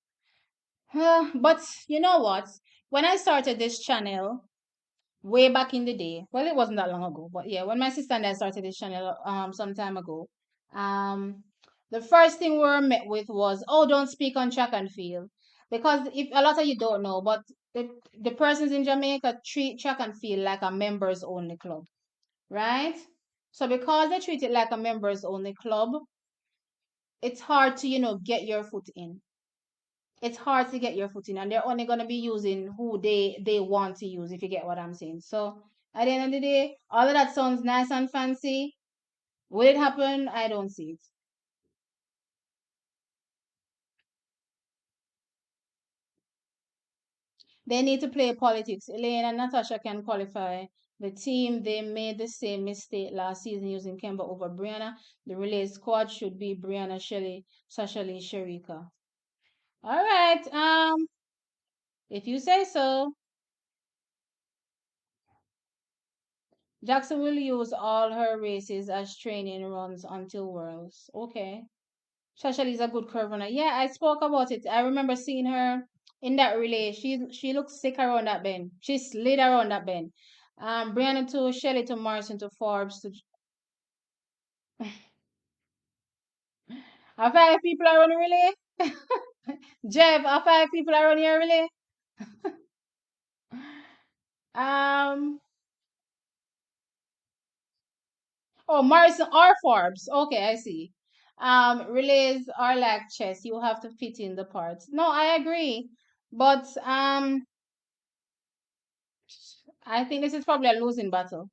But you know what? When I started this channel way back in the day, well, it wasn't that long ago, but yeah, when my sister and I started this channel some time ago, um, the first thing we were met with was, oh, don't speak on track and field. Because if a lot of you don't know, but the persons in Jamaica treat track and field like a members only club, right? So because they treat it like a members only club, it's hard to, get your foot in. It's hard to get your foot in, and they're only gonna be using who they want to use, if you get what I'm saying. So at the end of the day, all of that sounds nice and fancy. Will it happen? I don't see it. They need to play politics. Elaine and Natasha can qualify the team. They made the same mistake last season using Kemba over Brianna. The relay squad should be Brianna, Shelley, Sasha Lee, Sharika. All right. If you say so. Jackson will use all her races as training runs until Worlds. Okay. Sasha Lee's a good curve runner. Yeah, I spoke about it. I remember seeing her in that relay. She looks sick around that bend. She slid around that bend. Brianna to Shelley to Morrison to Forbes to are five people are on the relay? Jeff, are five people are on your relay? Um oh Morrison or Forbes. Okay, I see. Relays are like chess. You have to fit in the parts. No, I agree. But I think this is probably a losing battle.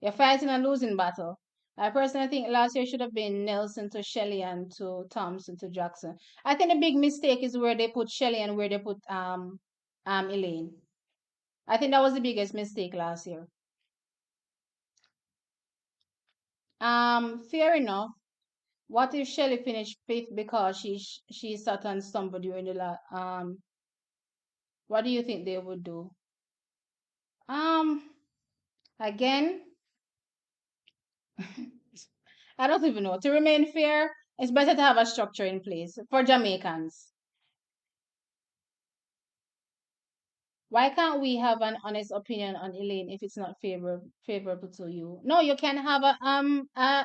You're fighting a losing battle. I personally think last year should have been Nelson to Shelley and to Thompson to Jackson. I think the big mistake is where they put Shelley and where they put Elaine. I think that was the biggest mistake last year. Fair enough. What if Shelley finished fifth because she sat on somebody during the what do you think they would do? Um again, I don't even know. To remain fair, it's better to have a structure in place for Jamaicans. Why can't we have an honest opinion on Elaine if it's not favorable to you? No, you can have a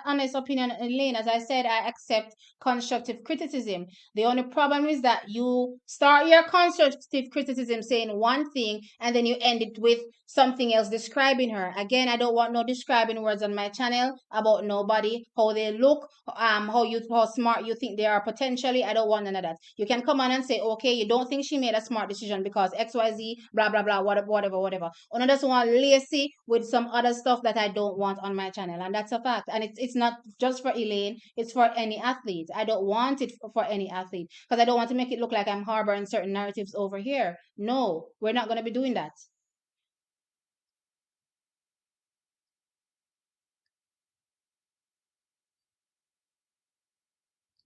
honest opinion on Elaine. As I said, I accept constructive criticism. The only problem is that you start your constructive criticism saying one thing and then you end it with something else describing her. Again, I don't want no describing words on my channel about nobody, how they look, how smart you think they are potentially. I don't want none of that. You can come on and say, okay, you don't think she made a smart decision because XYZ, blah blah blah, whatever, whatever, whatever. And I just want lacy with some other stuff that I don't want on my channel, and that's a fact. And it's not just for Elaine; it's for any athlete. I don't want it for any athlete because I don't want to make it look like I'm harboring certain narratives over here. No, we're not going to be doing that.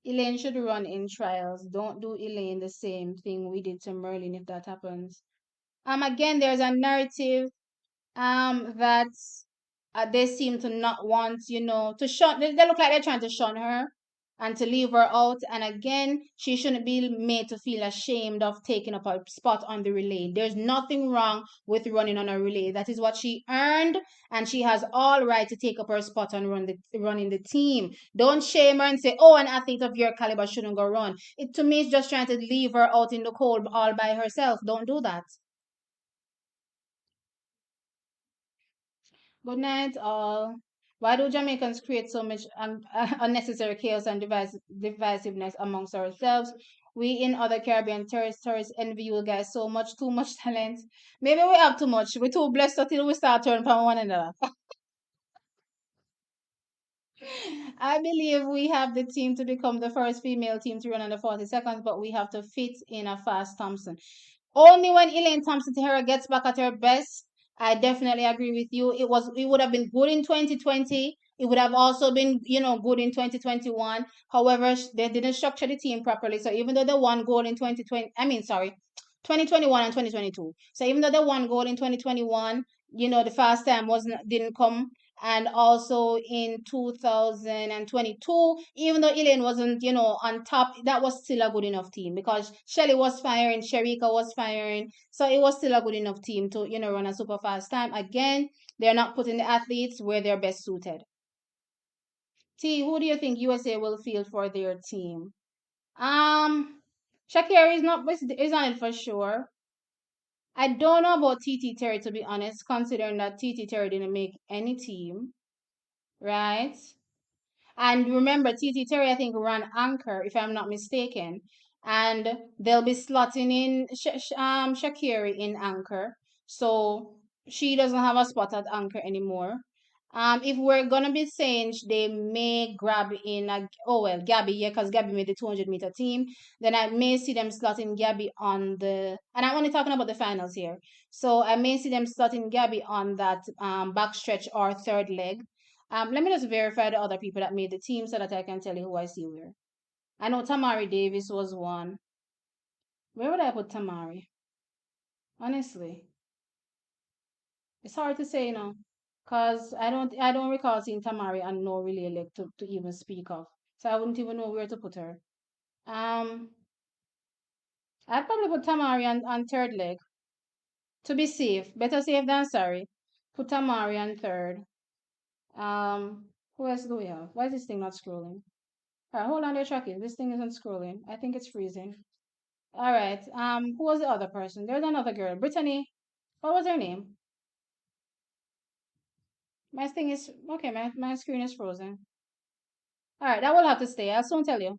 Elaine should run in trials. Don't do Elaine the same thing we did to Merlin if that happens. Again, there's a narrative that they seem to not want, to shun. They look like they're trying to shun her and to leave her out. And again, she shouldn't be made to feel ashamed of taking up a spot on the relay. There's nothing wrong with running on a relay. That is what she earned, and she has all right to take up her spot and running the team. Don't shame her and say, "Oh, an athlete of your caliber shouldn't go run." It to me is just trying to leave her out in the cold all by herself. Don't do that. Good night, all. Why do Jamaicans create so much unnecessary chaos and divisiveness amongst ourselves? We in other Caribbean territories envy you guys so much, too much talent. Maybe we have too much. We're too blessed until we start turning from one another. I believe we have the team to become the first female team to run under 40 seconds, but we have to fit in a fast Thompson. Only when Elaine Thompson Tahira gets back at her best, I definitely agree with you. It would have been good in 2020. It would have also been, good in 2021. However, they didn't structure the team properly. So even though they won gold in 2020, I mean, sorry, 2021 and 2022. So even though they won gold in 2021, the fast time wasn't didn't come. And also in 2022, even though Elaine wasn't, on top, that was still a good enough team because Shelly was firing, Sharika was firing. So it was still a good enough team to, run a super fast time. Again, they're not putting the athletes where they're best suited. T, who do you think USA will field for their team? Shakira is on it for sure. I don't know about TT Terry, to be honest, considering that TT Terry didn't make any team, right? And remember, TT Terry, I think, ran anchor, if I'm not mistaken. And they'll be slotting in Shakiri in anchor. So she doesn't have a spot at anchor anymore. If we're gonna be saying they may grab in Gabby, yeah, because Gabby made the 200-meter team, then I may see them slotting Gabby on the, and I'm only talking about the finals here. So I may see them slotting Gabby on that backstretch or third leg. Let me just verify the other people that made the team so that I can tell you who I see where. I know Tamari Davis was one. Where would I put Tamari? Honestly, it's hard to say, cause I don't recall seeing Tamari and no relay leg to even speak of. So I wouldn't even know where to put her. Um, I'd probably put Tamari on third leg to be safe. Better safe than sorry. Put Tamari on third. Who else do we have? Why is this thing not scrolling? All right, hold on there, tracking. This thing isn't scrolling. I think it's freezing. All right. Who was the other person? There's another girl, Brittany. What was her name? My thing is okay. My screen is frozen. All right, that will have to stay. I'll soon tell you.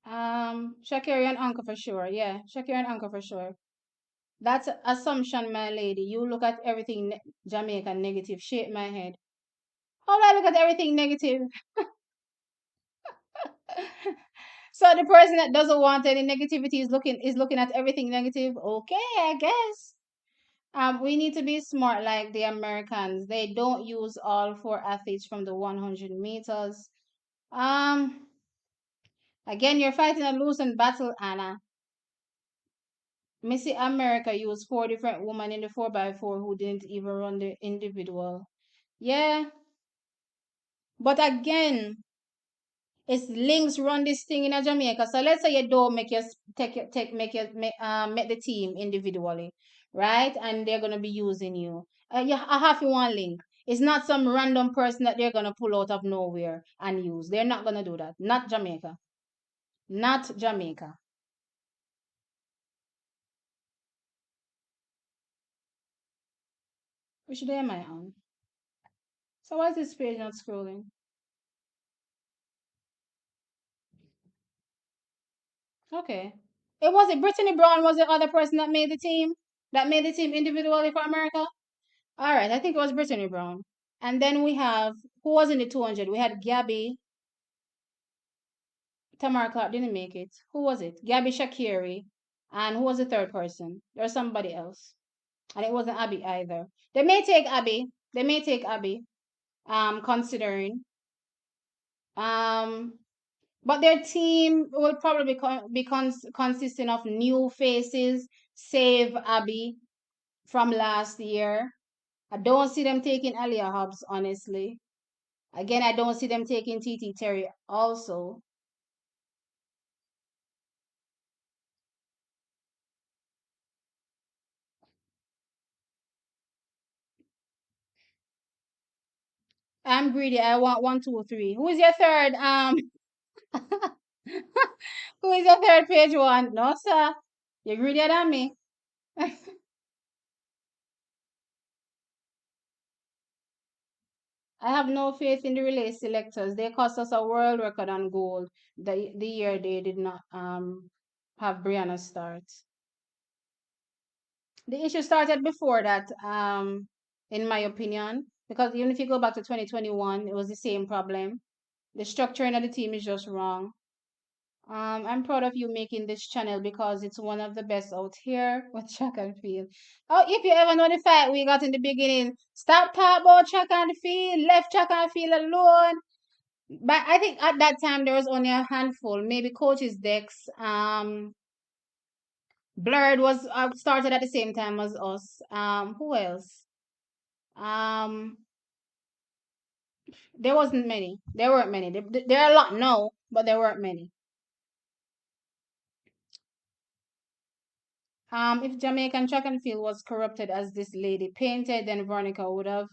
Shakira and Uncle for sure. Yeah, Shakira and Uncle for sure. That's assumption, my lady. You look at everything Jamaican negative. Shake my head. How do I look at everything negative? So the person that doesn't want any negativity is looking at everything negative. Okay, I guess. We need to be smart like the Americans. They don't use all four athletes from the 100 meters. Um, Again, you're fighting a losing battle, Anna. Missy America used four different women in the 4x4 who didn't even run the individual. Yeah, but again, it's links run this thing in a Jamaica. So let's say you don't make your make the team individually, right? And they're gonna be using you. I have you one link. It's not some random person that they're gonna pull out of nowhere and use. They're not gonna do that. Not Jamaica. Not Jamaica. Which day am I on? So why is this page not scrolling? Okay. It was it Brittany Brown was the other person that made the team? That made the team individually for America? All right, I think it was Brittany Brown. And then we have, who was in the 200? We had Gabby. Tamara Clark didn't make it. Who was it? Gabby Shakiri. And who was the third person? There's somebody else. And it wasn't Abby either. They may take Abby. They may take Abby. Considering. Um, but their team will probably consisting of new faces, save Abby from last year. I don't see them taking Alia Hobbs, honestly. Again, I don't see them taking TT Terry also. I'm greedy. I want one, two, three. Who is your third? Who is your third page one? No, sir. You're greedier than me. I have no faith in the relay selectors. They cost us a world record on gold the year they did not have Brianna start. The issue started before that, in my opinion, because even if you go back to 2021, it was the same problem. The structuring of the team is just wrong. I'm proud of you making this channel because it's one of the best out here with track and field. Oh, if you ever know the fight we got in the beginning, stop talking about track and field, left track and field alone. But I think at that time there was only a handful, maybe coaches Dex, Blurred was started at the same time as us. Who else? Um, there wasn't many. There weren't many. There are a lot now, but there weren't many. If Jamaican track and field was corrupted as this lady painted, then Veronica would have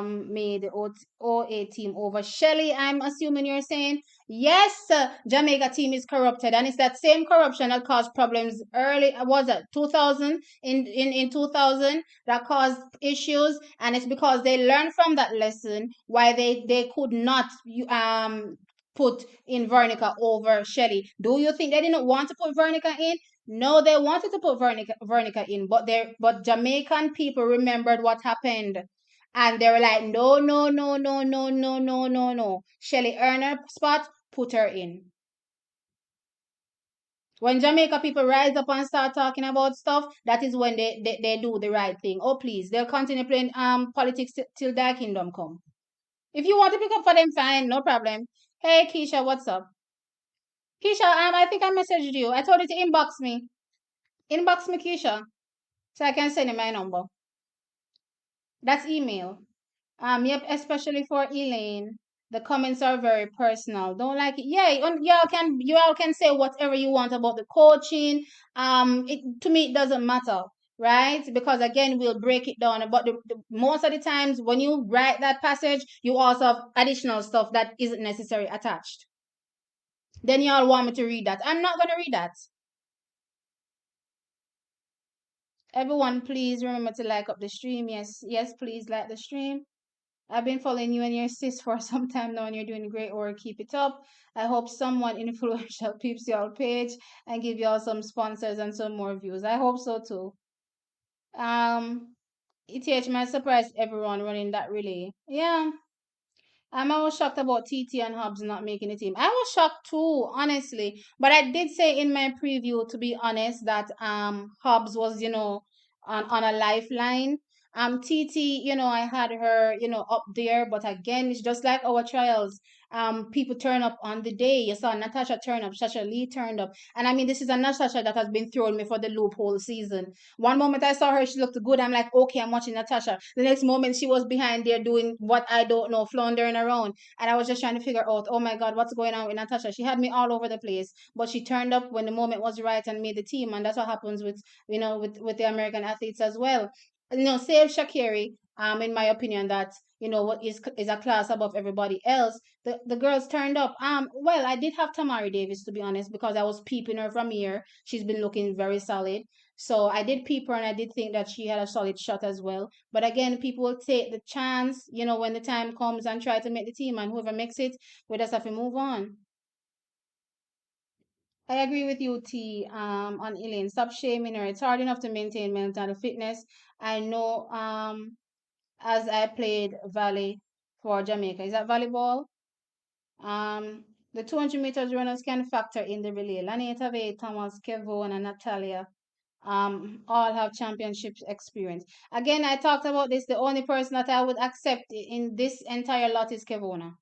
made the OA team over Shelly. I'm assuming you're saying yes, Jamaica team is corrupted, and it's that same corruption that caused problems early. Was it 2000 in 2000 that caused issues, and it's because they learned from that lesson why they could not put in Veronica over Shelly. Do you think they didn't want to put Veronica in? No, they wanted to put Veronica in, but Jamaican people remembered what happened. And they were like, no, no, no, no, no, no, no, no, no. Shelly earned her spot, put her in. When Jamaica people rise up and start talking about stuff, that is when they do the right thing. Oh, please, they'll continue playing politics till their kingdom come. If you want to pick up for them, fine, no problem. Hey, Keisha, what's up? Keisha, I think I messaged you. I told you to inbox me. Inbox me, Keisha, so I can send you my number. That's email. Yep, especially for Elaine. The comments are very personal. Don't like it. Yeah, y'all can say whatever you want about the coaching. To me it doesn't matter, right? Because again, we'll break it down. But most of the times when you write that passage, you also have additional stuff that isn't necessary attached. Then y'all want me to read that. I'm not gonna read that. Everyone, please remember to like up the stream. Yes, yes, please like the stream. I've been following you and your sis for some time now, and you're doing great work. Keep it up. I hope someone influential peeps your page and give y'all some sponsors and some more views. I hope so too. ETH might surprise everyone running that relay. Yeah. I was shocked about TT and Hobbs not making the team. I was shocked too, honestly. But I did say in my preview, to be honest, that Hobbs was, on a lifeline. TT, I had her, up there, but again, it's just like our trials. People turn up on the day. You saw Natasha turn up, Sasha Lee turned up. And I mean, this is a Natasha that has been throwing me for the loop whole season. One moment I saw her, she looked good. I'm like, okay, I'm watching Natasha. The next moment she was behind there doing what I don't know, floundering around. And I was just trying to figure out, oh my God, what's going on with Natasha? She had me all over the place. But she turned up when the moment was right and made the team. And that's what happens with the American athletes as well. Save Shakiri, in my opinion, that what is a class above everybody else. The girls turned up. Well, I did have Tamari Davis, to be honest, because I was peeping her from here. She's been looking very solid. So I did peep her, and I did think that she had a solid shot as well. But again, people will take the chance, when the time comes, and try to make the team, and whoever makes it, we just have to move on. I agree with you, T, on Elaine. Stop shaming her. It's hard enough to maintain mental fitness. I know, as I played volley for Jamaica. Is that volleyball? The 200 meters runners can factor in the relay. Laneta Vey, Thomas, Kevon, and Natalia all have championship experience. Again, I talked about this. The only person that I would accept in this entire lot is Kevona.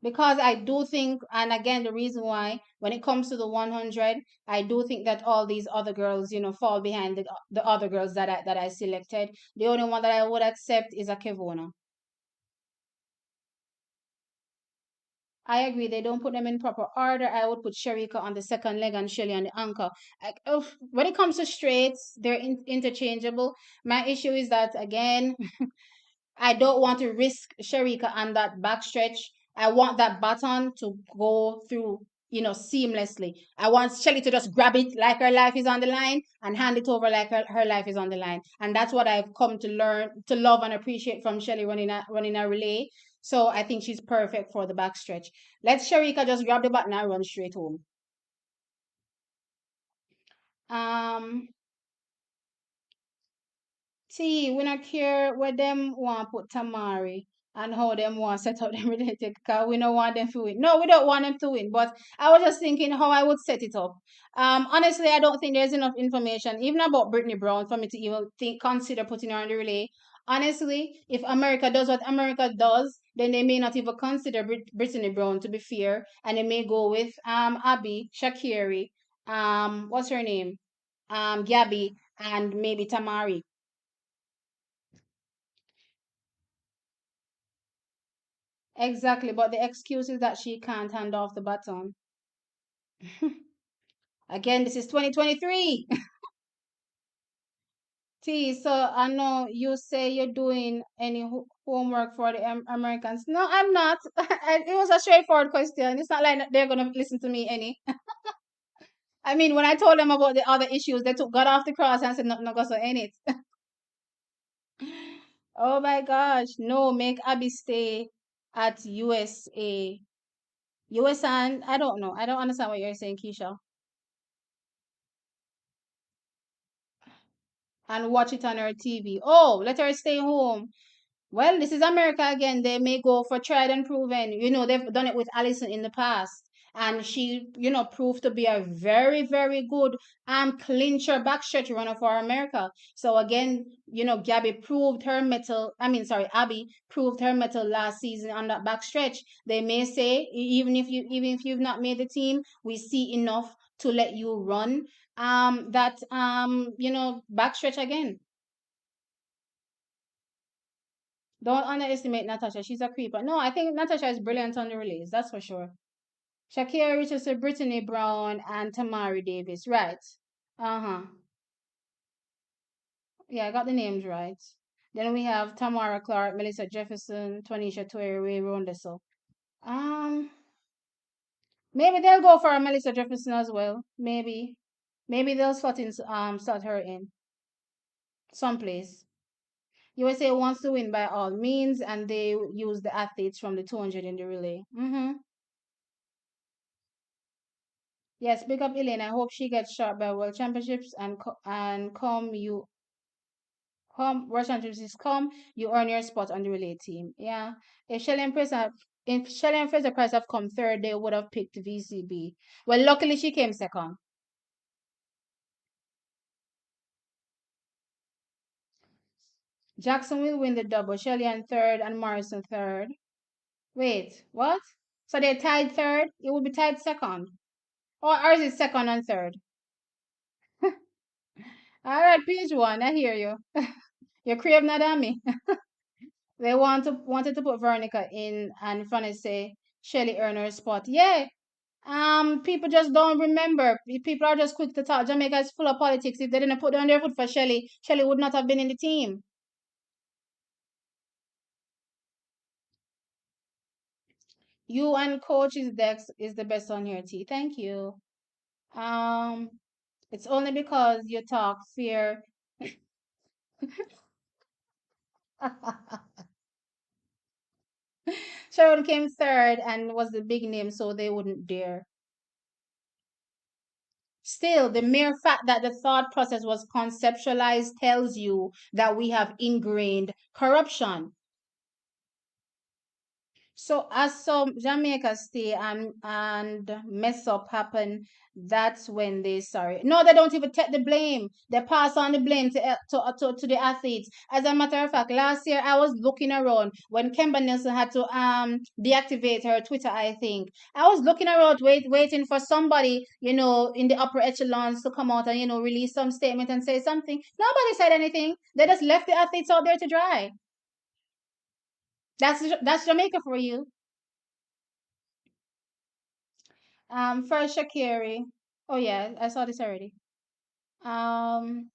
Because I do think, and again, the reason why, when it comes to the 100, I do think that all these other girls, fall behind the other girls that I selected. The only one that I would accept is a Kevona. I agree. They don't put them in proper order. I would put Sharika on the second leg and Shelly on the anchor. When it comes to straights, they're interchangeable. My issue is that, again, I don't want to risk Sharika on that backstretch. I want that baton to go through, seamlessly. I want Shelly to just grab it like her life is on the line and hand it over like her life is on the line. And that's what I've come to learn, to love and appreciate from Shelly running a relay. So I think she's perfect for the backstretch. Let Sharika just grab the baton and run straight home. Um, See, we not care where them want put Tamari and how them want set up them related because we don't want them to win. No, we don't want them to win. But I was just thinking how I would set it up. Honestly, I don't think there's enough information even about Brittany Brown for me to even consider putting her on the relay. Honestly, if America does what America does, then they may not even consider Brittany Brown, to be fair, and they may go with Abby, Shakiri, what's her name, Gabby, and maybe Tamari. Exactly, but the excuse is that she can't hand off the baton. Again, this is 2023. T, so I know you say you're doing any homework for the Americans. No, I'm not. It was a straightforward question. It's not like they're going to listen to me any. I mean, when I told them about the other issues, they got off the cross and said, no, go so in it. Oh my gosh. No, make Abby stay at USA. USA, and I don't know. I don't understand what you're saying, Keisha. And watch it on her TV. Oh, let her stay home. Well, this is America again. They may go for tried and proven. They've done it with Allison in the past. And she, proved to be a very, very good clincher backstretch runner for America. So again, Gabby proved her metal. I mean, sorry, Abby proved her metal last season on that backstretch. They may say, even if you've not made the team, we see enough to let you run that backstretch again. Don't underestimate Natasha. She's a creeper. No, I think Natasha is brilliant on the relays. That's for sure. Shakira Richardson, Brittany Brown, and Tamari Davis. Right. Uh huh. Yeah, I got the names right. Then we have Tamara Clark, Melissa Jefferson, Tonisha Tuere, Ray Rondeso. Um, Maybe they'll go for a Melissa Jefferson as well. Maybe they'll slot her in someplace. USA wants to win by all means, and they use the athletes from the 200 in the relay. Yes, big up Elaine. I hope she gets shot by World Championships and World Championships come, you earn your spot on the relay team. Yeah. If Shelly and Fraser if Shelly and Fraser Price have come third, they would have picked VCB. Well, luckily she came second. Jackson will win the double. Shelly and third and Morrison third. Wait, what? So they're tied third? It will be tied second. Or ours is second and third. All right, page one. I hear you. You crave Nadami. They wanted to put Veronica in and Fanny say Shelly earned her spot. Yeah. People just don't remember. People are just quick to talk. Jamaica is full of politics. If they didn't put down their foot for Shelly, Shelly would not have been in the team. You and coach is Dex is the best on your team. Thank you. Um, it's only because you talk fear. Sharon came third and was the big name, so they wouldn't dare. Still, the mere fact that the thought process was conceptualized tells you that we have ingrained corruption. So as some Jamaica stay and mess up happen, that's when they sorry. No, they don't even take the blame. They pass on the blame to the athletes. As a matter of fact, last year I was looking around when Kemba Nelson had to deactivate her Twitter. I think I was looking around, waiting for somebody, in the upper echelons to come out and release some statement and say something. Nobody said anything. They just left the athletes out there to dry. That's Jamaica for you. First Shakiri. Oh yeah, I saw this already. Um,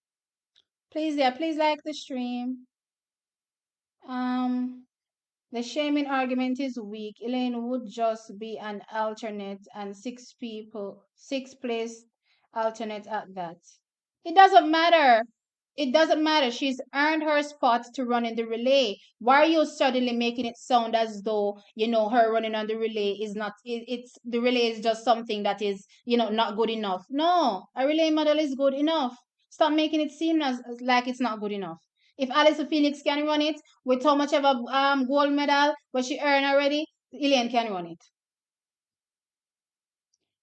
please, yeah, please like the stream. Um, the shaming argument is weak. Elaine would just be an alternate and six place alternate at that. It doesn't matter. It doesn't matter. She's earned her spot to run in the relay. Why are you suddenly making it sound as though, her running on the relay is not, it's the relay is just something that is, not good enough. No, a relay medal is good enough. Stop making it seem as like it's not good enough. If Alice Felix can run it with how much of a gold medal what she earned already, Elaine can run it.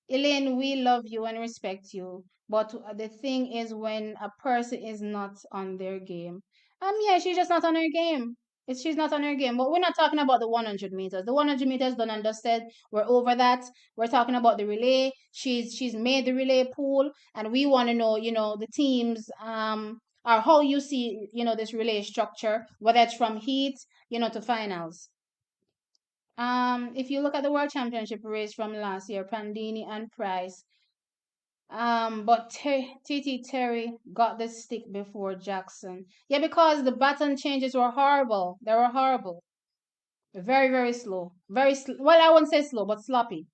Elaine, we love you and respect you, but the thing is when a person is not on their game, yeah, she's just not on her game. She's not on her game. But we're not talking about the 100 meters. The 100 meters done and dusted. We're over that. We're talking about the relay. She's made the relay pool, and we want to know, the teams or how you see, this relay structure, whether it's from heat, to finals. If you look at the World Championship race from last year, Pandini and Price, but TT Terry got the stick before Jackson. Yeah, because the button changes were horrible. They were horrible. Very, very slow. Well, I wouldn't say slow, but sloppy.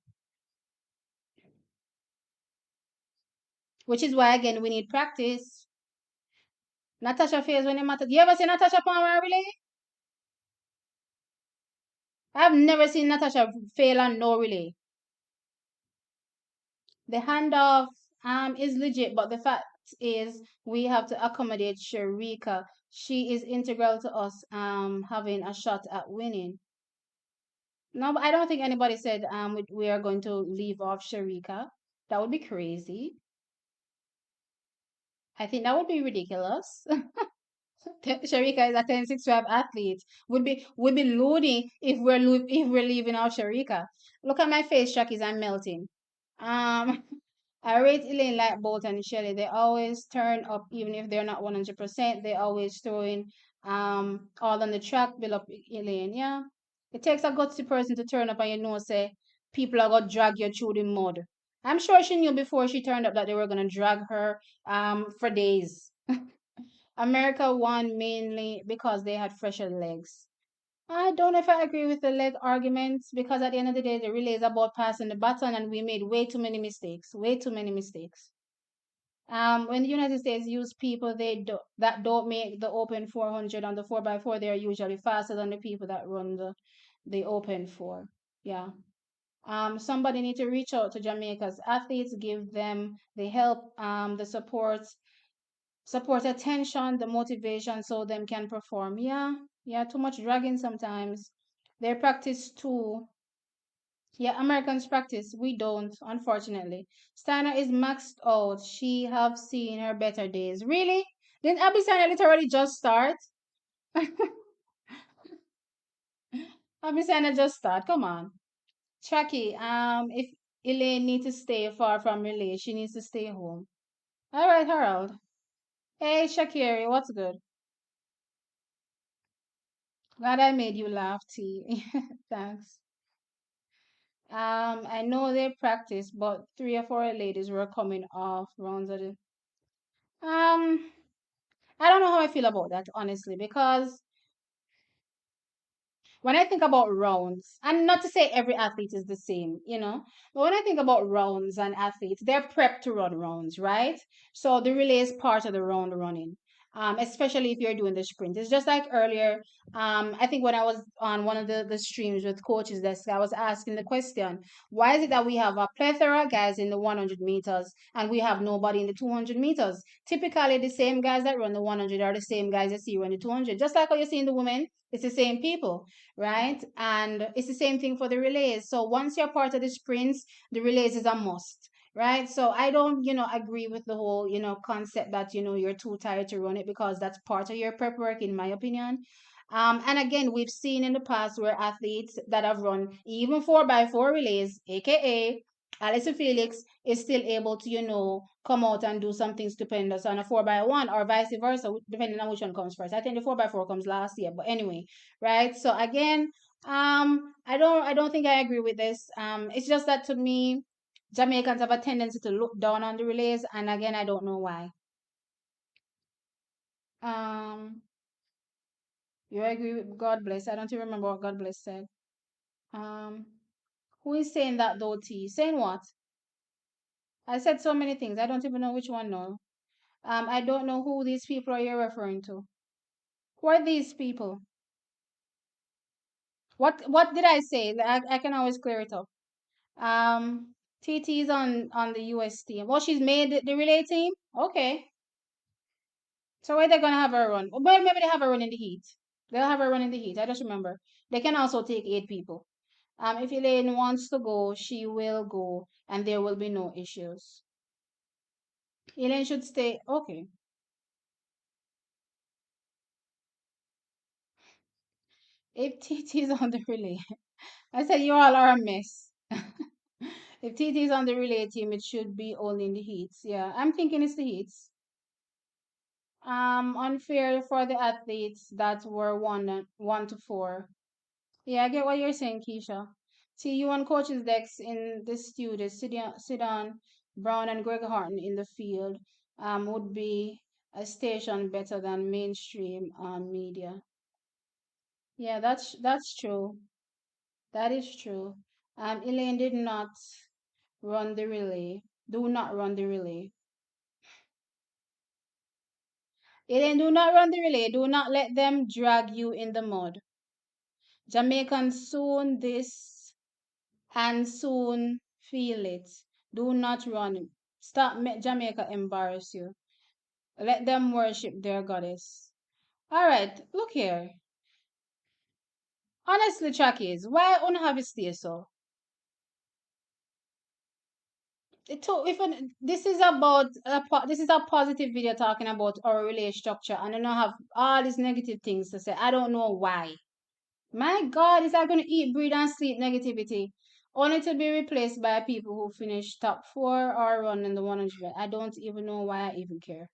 Which is why again we need practice. Natasha fails when it matters. You ever see Natasha Palmer relay? I've never seen Natasha fail on no relay. The handoff is legit, but the fact is we have to accommodate Sharika. She is integral to us having a shot at winning. No, but I don't think anybody said we are going to leave off Sharika. That would be crazy. I think that would be ridiculous. Sharika is a 10-6-5 athlete. Would be loading if we're leaving out Sharika. Look at my face, Shakis, I'm melting. Um I rate Elaine like Bolt and Shelley. They always turn up even if they're not 100%. They always throwing all on the track, build up Elaine. Yeah. It takes a gutsy person to turn up and say people are gonna drag you through the mud. I'm sure she knew before she turned up that they were gonna drag her for days. America won mainly because they had fresher legs. I don't know if I agree with the leg arguments because at the end of the day, the relay is about passing the baton, and we made way too many mistakes. Way too many mistakes. When the United States use people that don't make the open 400 on the 4x4, they are usually faster than the people that run the open 4. Yeah. Somebody need to reach out to Jamaica's athletes, give them the help, the support attention, the motivation so them can perform. Yeah, yeah, too much dragging sometimes. They practice too. Yeah, Americans practice. We don't, unfortunately. Steiner is maxed out. She have seen her better days. Really? Didn't Abby Steiner literally just start? Abby Steiner just start. Come on. Chucky, if Elaine needs to stay far from relay, she needs to stay home. All right, Harold. Hey, Shakiri, what's good? Glad I made you laugh, T. Thanks. I know they practice, but 3 or 4 ladies were coming off rounds of the. I don't know how I feel about that, honestly, because when I think about rounds, and not to say every athlete is the same, but when I think about rounds and athletes, they're prepped to run rounds, right? So the relay is part of the round running. especially if you're doing the sprint. It's just like earlier. I think when I was on one of the streams with coaches desk, I was asking the question, why is it that we have a plethora of guys in the 100 meters and we have nobody in the 200 meters? Typically, the same guys that run the 100 are the same guys that see run the 200. Just like how you see in the women, it's the same people, right? And it's the same thing for the relays. So once you're part of the sprints, the relays is a must, right? So I don't, agree with the whole, concept that, you're too tired to run it, because that's part of your prep work, in my opinion. And again, we've seen in the past where athletes that have run even 4x4 relays, aka Alison Felix, is still able to, come out and do something stupendous on a 4x1, or vice versa, depending on which one comes first. I think the 4x4 comes last year, but anyway, right? So again, I don't think I agree with this. It's just that to me, Jamaicans have a tendency to look down on the relays, and again, I don't know why. Um, you agree with God bless? I don't even remember what God bless said. Um, who is saying that though, T? Saying what? I said so many things. I don't even know which one now. I don't know who these people are you referring to. Who are these people? What did I say? I can always clear it up. TT is on the US team. Well, she's made the relay team. Okay. So where they gonna have her run? Well, maybe they have her run in the heat. They'll have her run in the heat. I just remember they can also take 8 people. If Elaine wants to go, she will go, and there will be no issues. Elaine should stay. Okay. If TT is on the relay, I said you all are a mess. If TT is on the relay team, it should be only in the heats. Yeah, I'm thinking it's the heats. Unfair for the athletes that were 1 to 4. Yeah, I get what you're saying, Keisha. See you on coaches' decks in the studio, sit on Brown and Greg Horton in the field, would be a station better than mainstream media. Yeah, that's true. That is true. Elaine did not run the relay. Do not run the relay. Elaine, do not run the relay. Do not let them drag you in the mud. Jamaicans soon this and soon feel it. Do not run. Stop make Jamaica embarrass you. Let them worship their goddess. All right, look here. Honestly, Chakis, why unhappy stay so? This is about this is a positive video talking about our relay structure, and I don't have all these negative things to say. I don't know why. My God, is that going to eat, breathe, and sleep negativity? Only to be replaced by people who finish top 4 or run in the 100. I don't even know why I even care.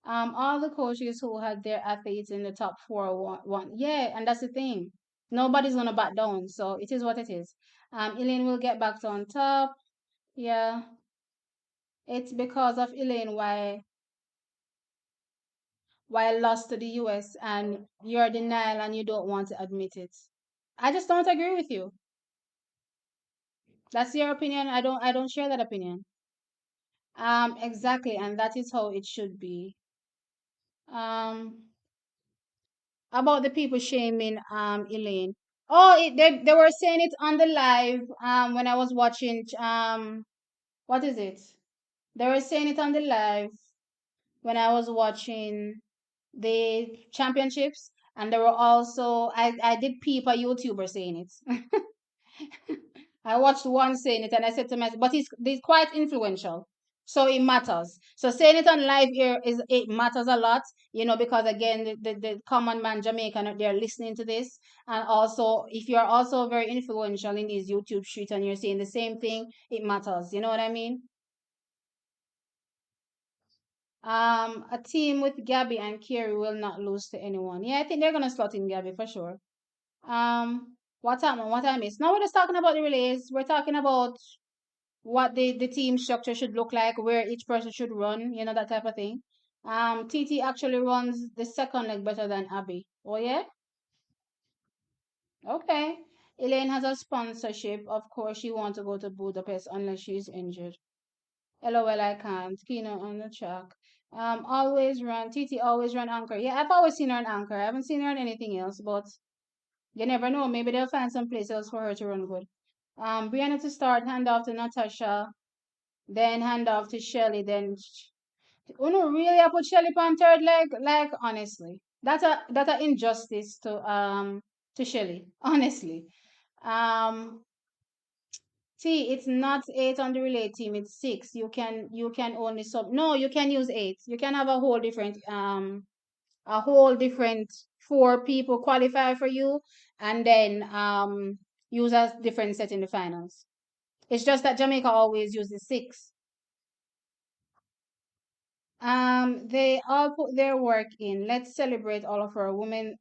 All the coaches who had their athletes in the top 4 won. Yeah, and that's the thing. Nobody's gonna back down, so it is what it is. Elaine will get back to on top. Yeah, it's because of Elaine why I lost to the US, and you're denial and you don't want to admit it. I just don't agree with you. That's your opinion. I don't share that opinion. Exactly, and that is how it should be. Um, about the people shaming Elaine. Oh, they were saying it on the live when I was watching what is it? They were saying it on the live when I was watching the championships, and there were also I did peep a YouTuber saying it. I watched one saying it and I said to myself, but he's quite influential. So it matters. So saying it on live here it matters a lot, because again the common man Jamaican, they're listening to this. And also if you're also very influential in these YouTube streets and you're saying the same thing, it matters. You know what I mean? A team with Gabby and Kerry will not lose to anyone. Yeah, I think they're gonna slot in Gabby for sure. What time? What I missed? Now we're just talking about the relays. We're talking about what the team structure should look like, where each person should run, that type of thing. TT actually runs the second leg better than Abby. Oh yeah? Okay. Elaine has a sponsorship. Of course, she wants to go to Budapest unless she's injured. LOL, I can't. Kino on the track. Always run. TT always run anchor. Yeah, I've always seen her on anchor. I haven't seen her on anything else, but you never know. Maybe they'll find some place else for her to run good. Brianna to start, hand off to Natasha, then hand off to Shelly, then no, really I put Shelly on third leg? Like honestly. That's a injustice to Shelly. Honestly. Um See, it's not eight on the relay team, it's six. You can only sub no, you can use eight. You can have a whole different four people qualify for you and then use a different set in the finals. It's just that Jamaica always uses six. They all put their work in. Let's celebrate all of our women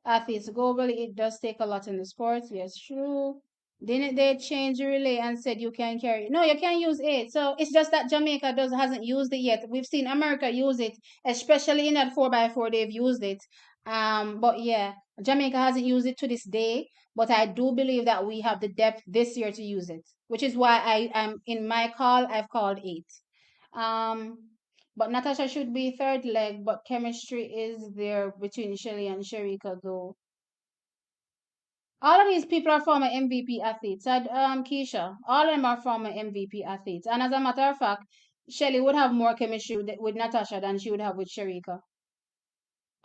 athletes globally. It does take a lot in the sports. Yes, true. Didn't they change the relay and said you can carry? No, you can use it. So it's just that Jamaica does hasn't used it yet. We've seen America use it, especially in that 4x4. They've used it. But yeah, Jamaica hasn't used it to this day. But I do believe that we have the depth this year to use it, which is why I am in my call. I've called eight. Um, but Natasha should be third leg, but chemistry is there between Shelly and Sharika, though. All of these people are former MVP athletes. Keisha, all of them are former MVP athletes. And as a matter of fact, Shelly would have more chemistry with Natasha than she would have with Sharika,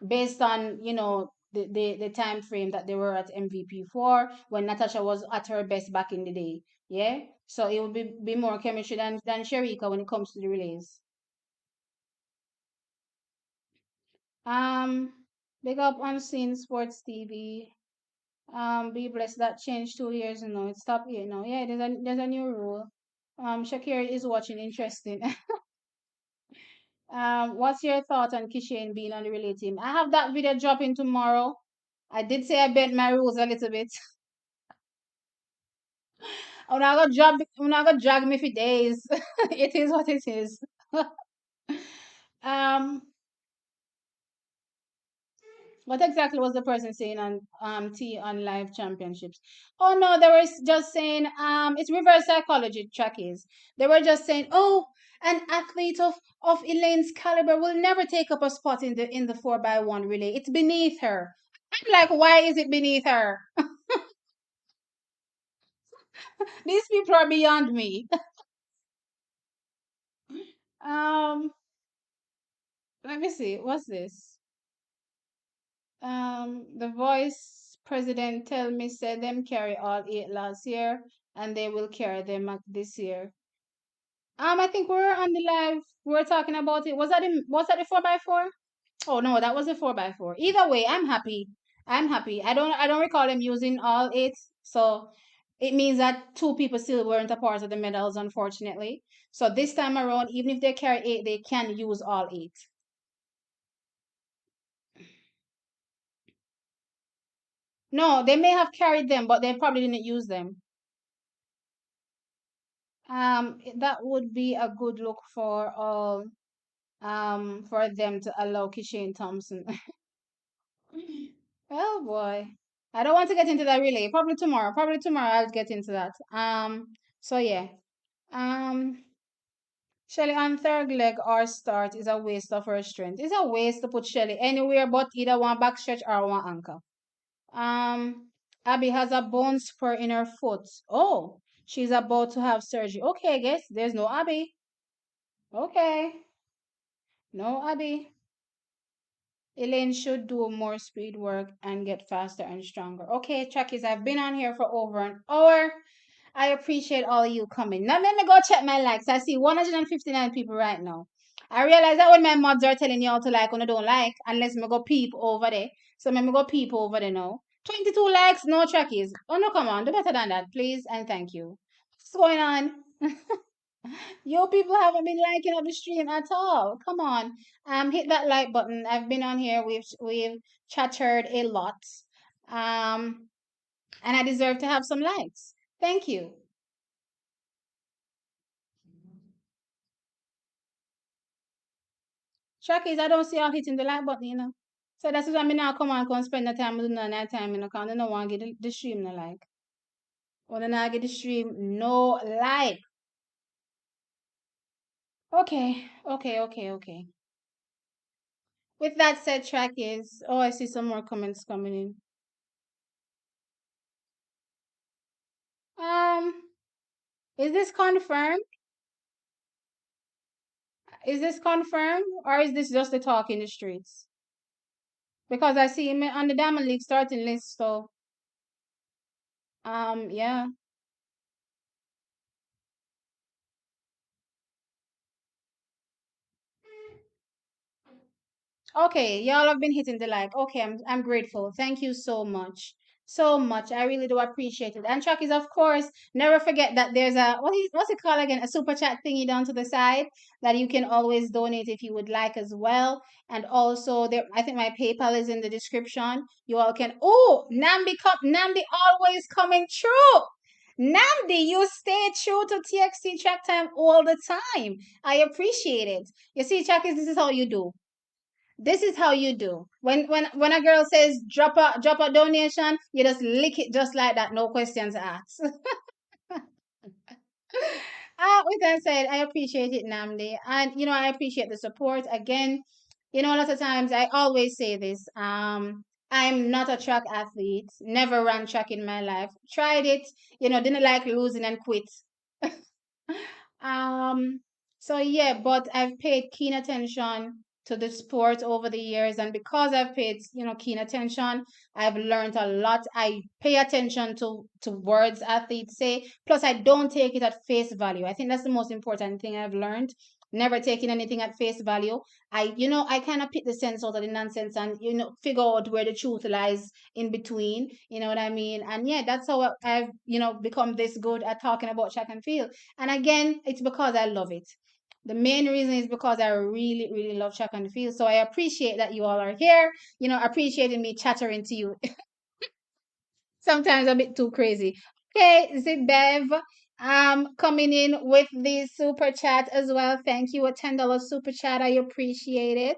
based on the time frame that they were at MVP for when Natasha was at her best back in the day. Yeah, so it would be more chemistry than Sharika when it comes to the relays. Um, Big up Unseen Sports TV. Be blessed that changed 2 years ago. It stopped here now. Yeah, there's a new rule. Shakira is watching. Interesting. What's your thought on Kishane being on the relay team? I have that video dropping tomorrow. I did say I bent my rules a little bit. I'm not gonna drag me for days. It is what it is. um, What exactly was the person saying on T on live championships? Oh no, they were just saying it's reverse psychology track is. They were just saying, oh, an athlete of Elaine's caliber will never take up a spot in the 4x1 relay. It's beneath her. I'm like, why is it beneath her? These people are beyond me. um Let me see. What's this? The Voice president tell me said them carry all eight last year and they will carry them this year. I think we're on the live. We're talking about it. Was that the 4x4? Oh no, that was a 4x4. Either way, I'm happy. I'm happy. I don't recall them using all eight, so it means that two people still weren't a part of the medals, unfortunately. So this time around, even if they carry eight, they can use all eight. No, they may have carried them, but they probably didn't use them. That would be a good look for all for them to allow Kishane Thompson. Oh boy. I don't want to get into that really. Probably tomorrow. Probably tomorrow I'll get into that. So yeah. Um Shelly on third leg or start is a waste of her strength. It's a waste to put Shelly anywhere but either one back stretch or one anchor. Abby has a bone spur in her foot. Oh, she's about to have surgery. Okay, I guess there's no Abby. Okay. No Abby. Elaine should do more speed work and get faster and stronger. Okay, Chuckies, I've been on here for over an hour. I appreciate all of you coming. Now let me go check my likes. I see 159 people right now. I realize that when my mods are telling y'all to like when I don't like, unless me go peep over there. So let me go peep over there now. 22 likes, no Chuckies. Oh no, come on, do better than that, please and thank you. What's going on? Yo, people haven't been liking up the stream at all. Come on, hit that like button. I've been on here. We've chattered a lot, and I deserve to have some likes. Thank you. Shakis, I don't see y'all hitting the like button, you know. So that's why I mean now come on, come spend the time with no night time, you know, cause I don't want to get the stream no like. Or then I get the stream no like. Okay. With that said, track is. Oh, I see some more comments coming in. Um, is this confirmed? Is this confirmed, or is this just the talk in the streets? Because I see him on the Diamond League starting list. So, yeah. Okay, y'all have been hitting the like. Okay, I'm grateful. Thank you so much. So much. I really do appreciate it. And Chuck is of course, never forget that there's a what's it called again? A super chat thingy down to the side that you can always donate if you would like as well. And also there I think my PayPal is in the description. You all can Namdi always coming true. Namdi, you stay true to TXT track time all the time. I appreciate it. You see, Chuck, this is how you do. This is how you do. When a girl says drop a donation, you just lick it just like that, no questions asked. With that said, I appreciate it, Namdi, and I appreciate the support. Again, a lot of times I always say this. I'm not a track athlete. Never ran track in my life. Tried it, didn't like losing and quit. Um, so yeah, but I've paid keen attention to the sport over the years, and because I've paid, keen attention, I've learned a lot. I pay attention to words athletes say. Plus, I don't take it at face value. I think that's the most important thing I've learned. Never taking anything at face value. I kind of pick the sense out of the nonsense and figure out where the truth lies in between. You know what I mean? And yeah, that's how I've become this good at talking about track and field. And again, it's because I love it. The main reason is because I really, really love track and field. So I appreciate that you all are here, appreciating me chattering to you. Sometimes a bit too crazy. Okay, Zibev, coming in with the super chat as well. Thank you, a $10 super chat. I appreciate it.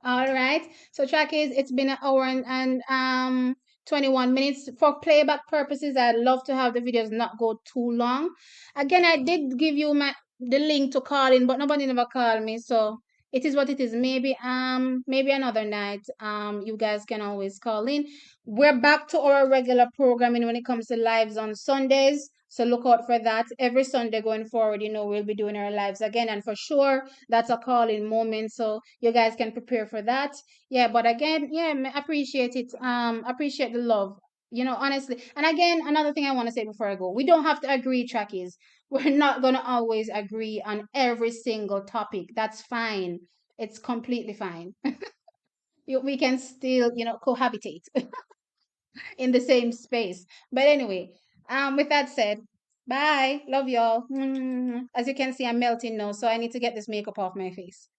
All right. So track is it's been an hour and 21 minutes. For playback purposes, I'd love to have the videos not go too long. Again, I did give you the link to call in, but nobody never called me, so it is what it is. Maybe another night. You guys can always call in. We're back to our regular programming when it comes to lives on Sundays. So look out for that. Every Sunday going forward, we'll be doing our lives again. And for sure, that's a calling moment. So you guys can prepare for that. Yeah, but again, yeah, appreciate it. Appreciate the love. Honestly. And again, another thing I want to say before I go, we don't have to agree, trackies. We're not gonna always agree on every single topic. That's fine. It's completely fine. We can still, cohabitate in the same space. But anyway, with that said, bye. Love y'all. As you can see, I'm melting now, so I need to get this makeup off my face.